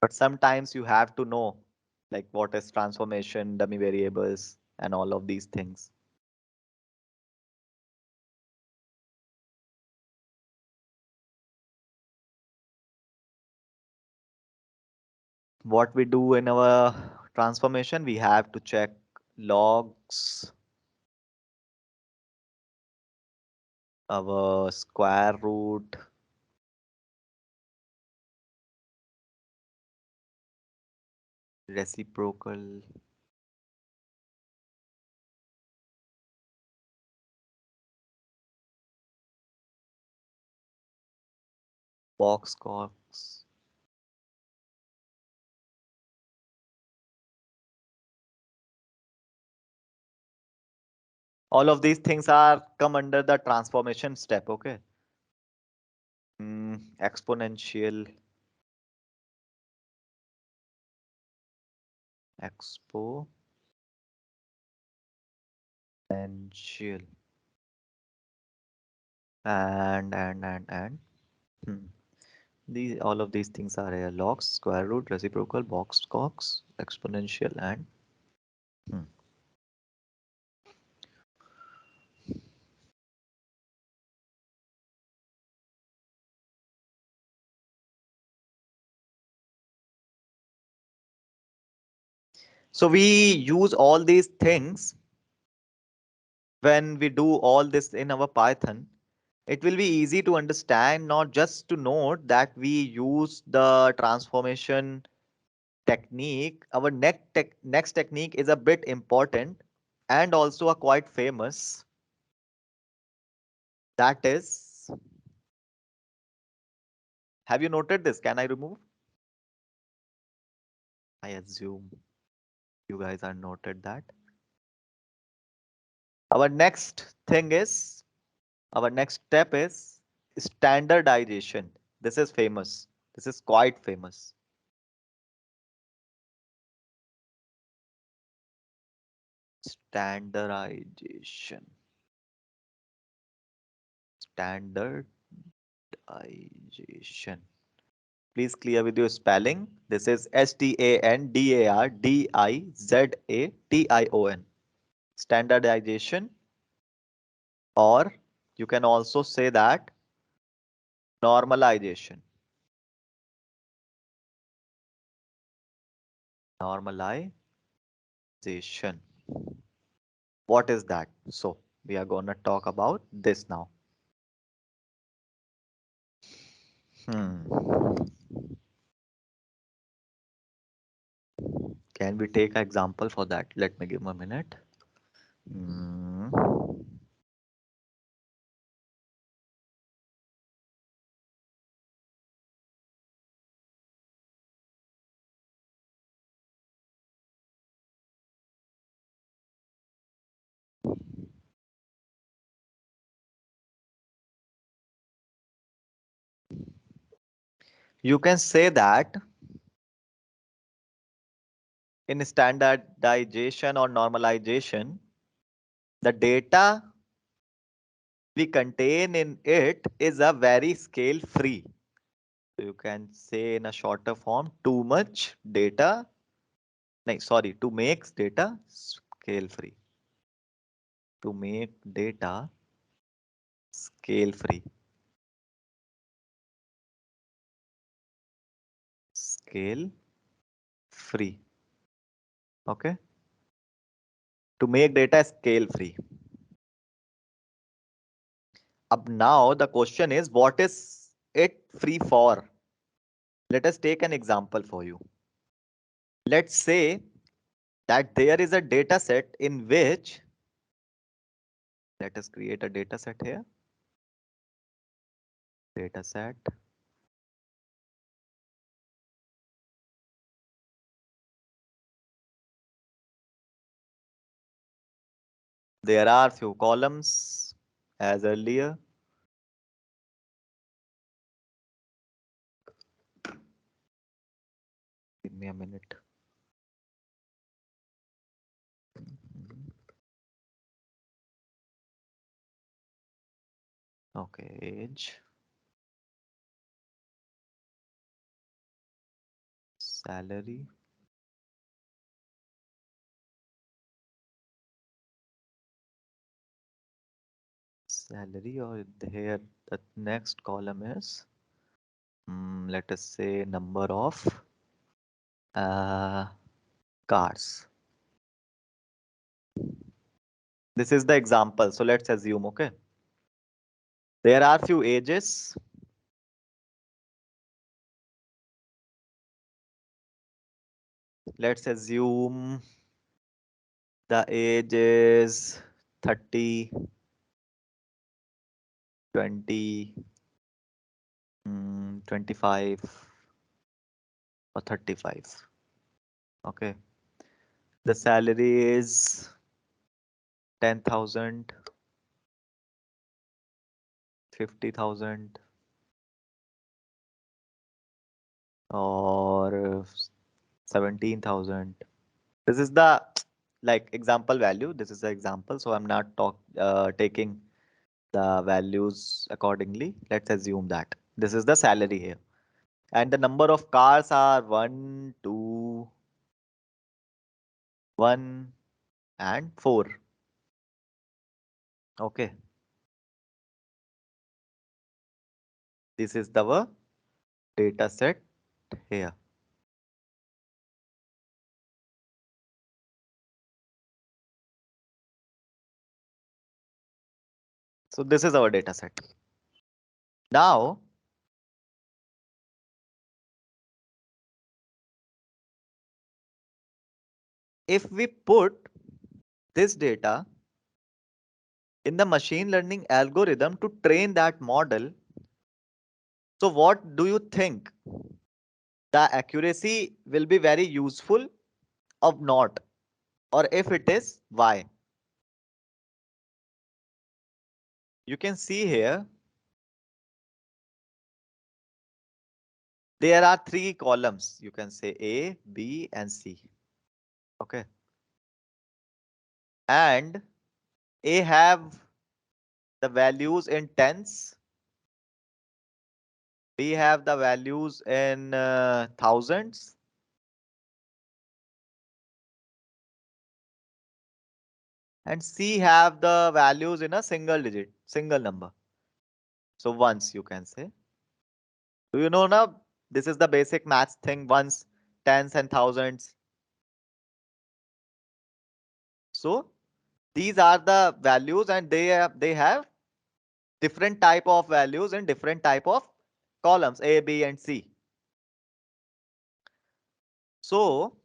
but sometimes you have to know like what is transformation, dummy variables, and all of these things. What we do in our transformation, we have to check logs, our square root, reciprocal, box cox. All of these things are come under the transformation step, okay? Exponential, exponential, and. Hmm. These all of these things are here. Logs, square root, reciprocal, box cox, exponential, and hmm. So we use all these things when we do all this in our Python. It will be easy to understand, not just to note that we use the transformation technique. Our next technique is a bit important and also a quite famous. That is, have you noted this? Can I remove? I assume you guys are noted that. Our next thing is, our next step is standardization. This is famous. This is quite famous. Standardization. Standardization. Please clear with your spelling. This is Standardization. Standardization. or you can also say that normalization. Normalization. What is that? So we are gonna talk about this now. Hmm. Can we take an example for that? Let me give a minute. Hmm. You can say that in standardization or normalization, the data we contain in it is a very scale free. So you can say in a shorter form, too much data, no, sorry, to make data scale free. To make data scale free. Scale free. Okay. To make data scale free. Up now the question is, what is it free for? Let us take an example for you. Let's say that there is a data set in which, let us create a data set here. Data set. There are few columns as earlier. Give me a minute. Okay, age, salary, salary, or here the next column is, let us say number of uh, cars. This is the example. So let's assume, okay. There are few ages. Let's assume the age is 30, 20, 25 or 35. Okay. The salary is 10,000, 50,000, or 17,000. This is the like example value. This is the example. So I'm not taking the values accordingly. Let's assume that this is the salary here. And the number of cars are one, two, one, and four. Okay. This is the data set here. So this is our data set. Now, if we put this data in the machine learning algorithm to train that model, so what do you think? The accuracy will be very useful or not? Or if it is, why? You can see here, there are three columns. You can say A, B, and C. Okay. And A have the values in tens. B have the values in thousands. and C have the values in a single digit, single number. So ones, you can say. Do you know now? This is the basic maths thing, ones, tens and thousands. So these are the values, and they have different type of values in different type of columns A, B, and C. So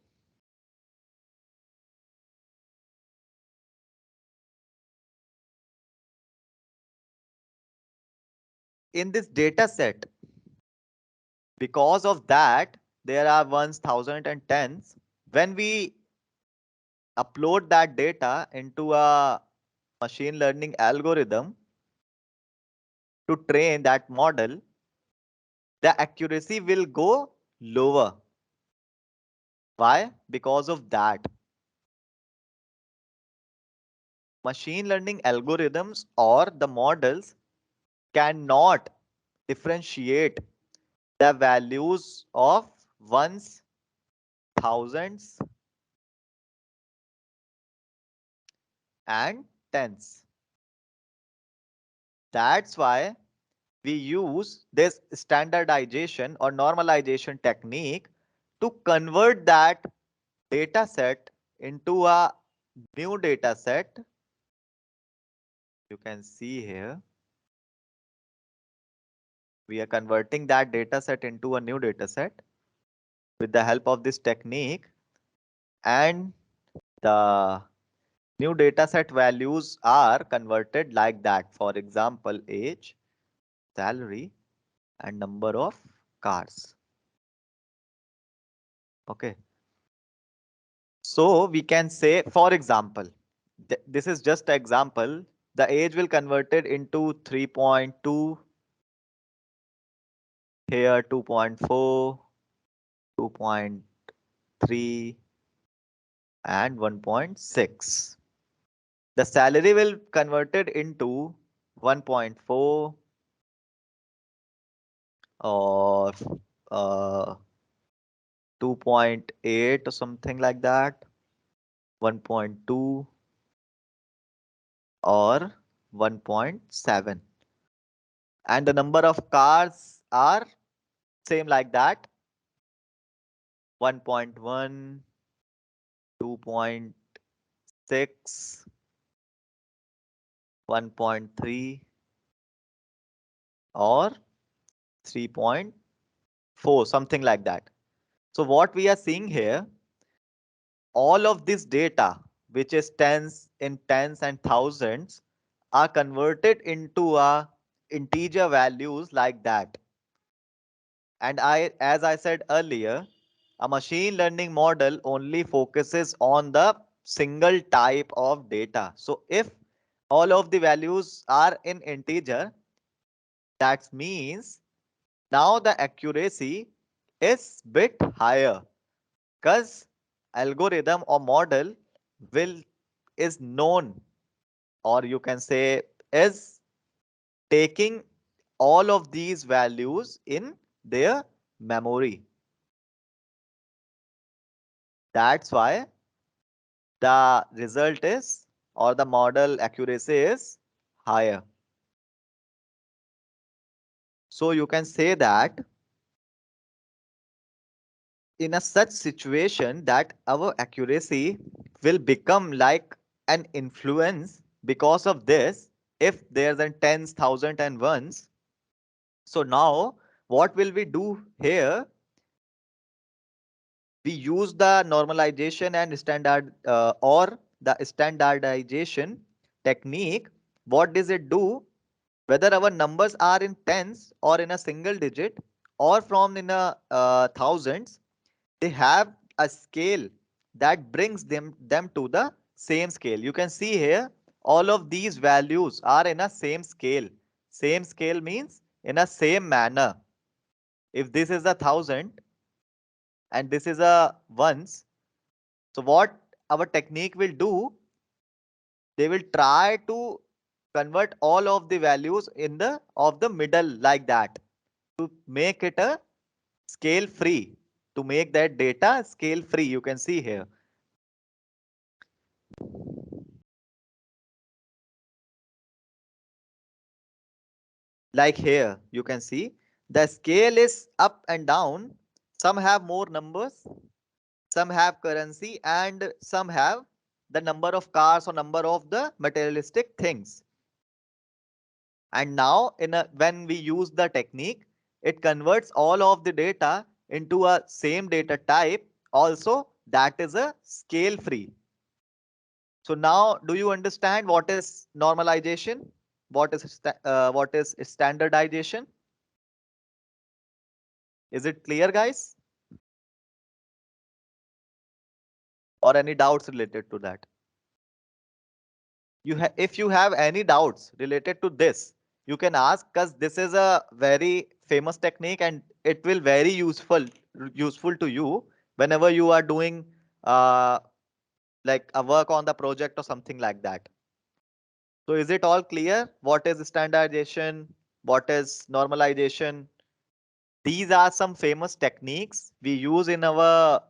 in this data set, because of that, there are ones, thousand, and tens. When we upload that data into a machine learning algorithm to train that model, the accuracy will go lower. Why? Because of that. Machine learning algorithms or the models cannot differentiate the values of ones, thousands, and tens. That's why we use this standardization or normalization technique to convert that data set into a new data set. You can see here, we are converting that data set into a new data set with the help of this technique, and the new data set values are converted like that. For example, age, salary, and number of cars. Okay. So we can say, for example, this is just an example. The age will converted into 3.2, here 2.4, 2.3, and 1.6. The salary will converted into 1.4 or uh, 2.8 or something like that, 1.2 or 1.7. And the number of cars are same like that, 1.1, 2.6, 1.3, or 3.4, something like that. So what we are seeing here, all of this data, which is tens and thousands, are converted into a integer values like that. And as I said earlier, a machine learning model only focuses on the single type of data. So if all of the values are in integer, that means now the accuracy is bit higher, because algorithm or model will is known, or you can say is taking all of these values in their memory. That's why the result is, or the model accuracy is higher. So you can say that in a such situation that our accuracy will become like an influence because of this, if there's a tens, thousand, and ones. So now what will we do here? We use the normalization and standard or the standardization technique. What does it do? Whether our numbers are in tens or in a single digit or from in a thousands, they have a scale that brings them to the same scale. You can see here, all of these values are in a same scale. Same scale means in a same manner. If this is a thousand and this is a ones, so what our technique will do, they will try to convert all of the values in the of the middle like that, to make it a scale free, to make that data scale free. You can see here. Like here, you can see the scale is up and down. Some have more numbers, some have currency, and some have the number of cars or number of the materialistic things. And now when we use the technique, it converts all of the data into a same data type. Also, that is a scale free. So now, do you understand what is normalization? What is standardization? Is it clear, guys? Or any doubts related to that? If you have any doubts related to this, you can ask, because this is a very famous technique and it will very useful to you whenever you are doing uh, like a work on the project or something like that. So is it all clear? What is standardization? What is normalization? These are some famous techniques we use in our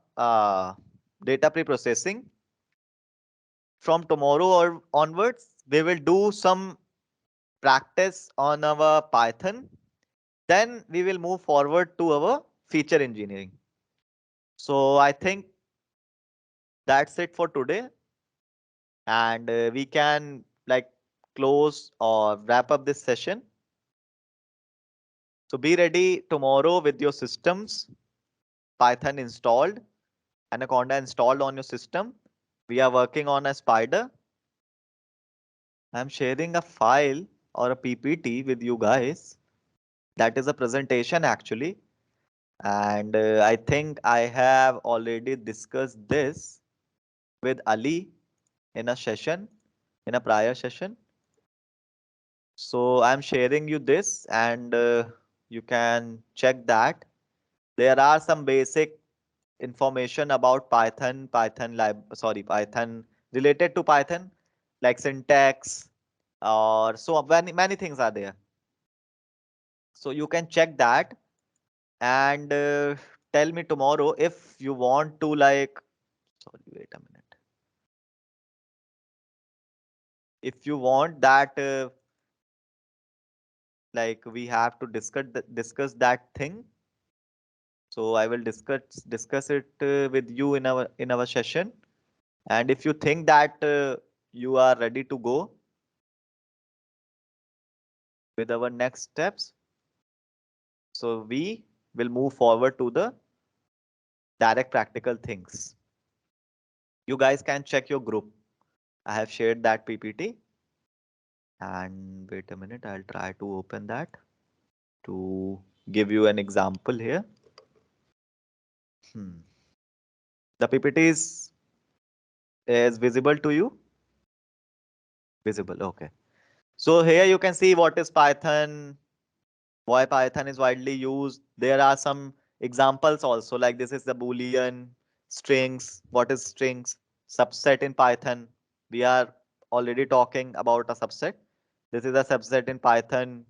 data pre-processing. From tomorrow or onwards, we will do some practice on our Python. Then we will move forward to our feature engineering. So I think that's it for today. And we can like close or wrap up this session. So be ready tomorrow with your systems, Python installed, Anaconda installed on your system. We are working on a spider. I'm sharing a file or a PPT with you guys. That is a presentation actually. And I think I have already discussed this with Ali in a session, in a prior session. So I'm sharing you this and you can check that. There are some basic information about Python related to Python, like syntax or so many things are there. So you can check that and tell me tomorrow if you want to like, sorry, wait a minute. If you want that, like we have to discuss that thing. So I will discuss it with you in our session. And if you think that you are ready to go with our next steps, so we will move forward to the direct practical things. You guys can check your group. I have shared that PPT. And wait a minute, I'll try to open that to give you an example here. Hmm. The PPT is visible to you? Visible, okay. So here you can see what is Python, why Python is widely used. There are some examples also, like this is the Boolean, strings. What is strings? Subset in Python. We are already talking about a subset. This is a subset in Python.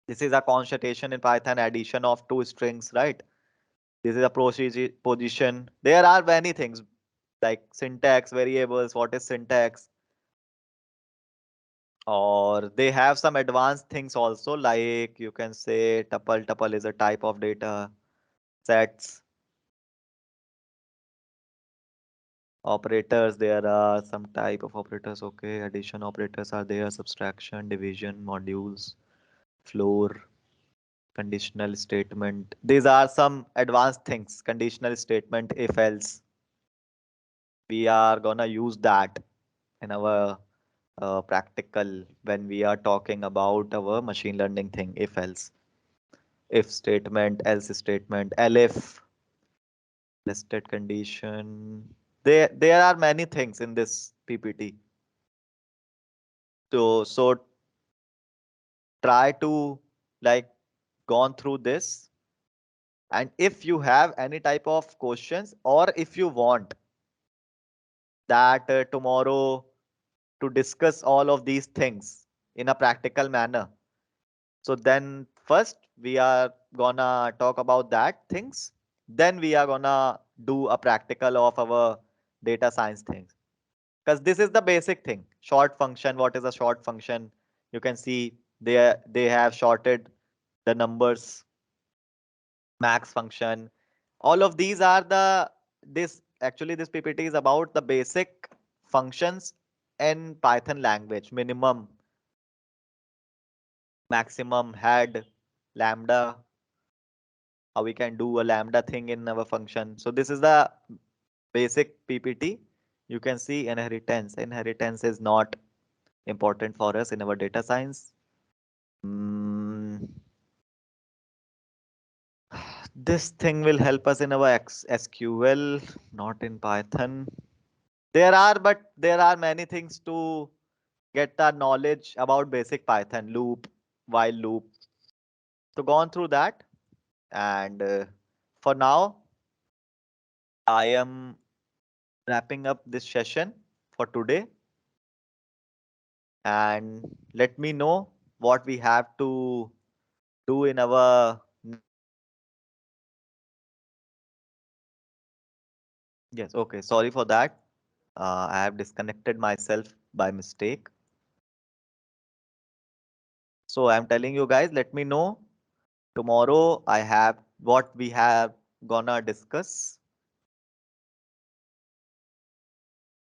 This is a concatenation in Python, addition of two strings, right? This is a position. There are many things like syntax, variables. What is syntax? Or they have some advanced things also, like you can say tuple is a type of data, sets, operators. There are some type of operators. Okay, addition operators are there, subtraction, division, modules, floor, conditional statement. These are some advanced things. Conditional statement, if else. We are gonna use that in our practical when we are talking about our machine learning thing, if else. If statement, else statement, elif, nested condition. There are many things in this PPT. So try to like gone through this. And if you have any type of questions, or if you want that tomorrow to discuss all of these things in a practical manner, so then first we are gonna talk about that things. Then we are gonna do a practical of our data science things. Because this is the basic thing. Short function, what is a short function? You can see. They have shorted the numbers, max function. All of these are the this actually this PPT is about the basic functions in Python language: minimum, maximum, head, lambda, how we can do a lambda thing in our function. So this is the basic PPT. You can see inheritance. Inheritance is not important for us in our data science. Mm, this thing will help us in our SQL, not in Python. But there are many things to get the knowledge about basic Python: loop, while loop. So gone through that, and for now, I am wrapping up this session for today. And let me know what we have to do in our next session. Yes, okay. Sorry for that. I have disconnected myself by mistake. So I'm telling you guys, let me know tomorrow I have what we have gonna discuss.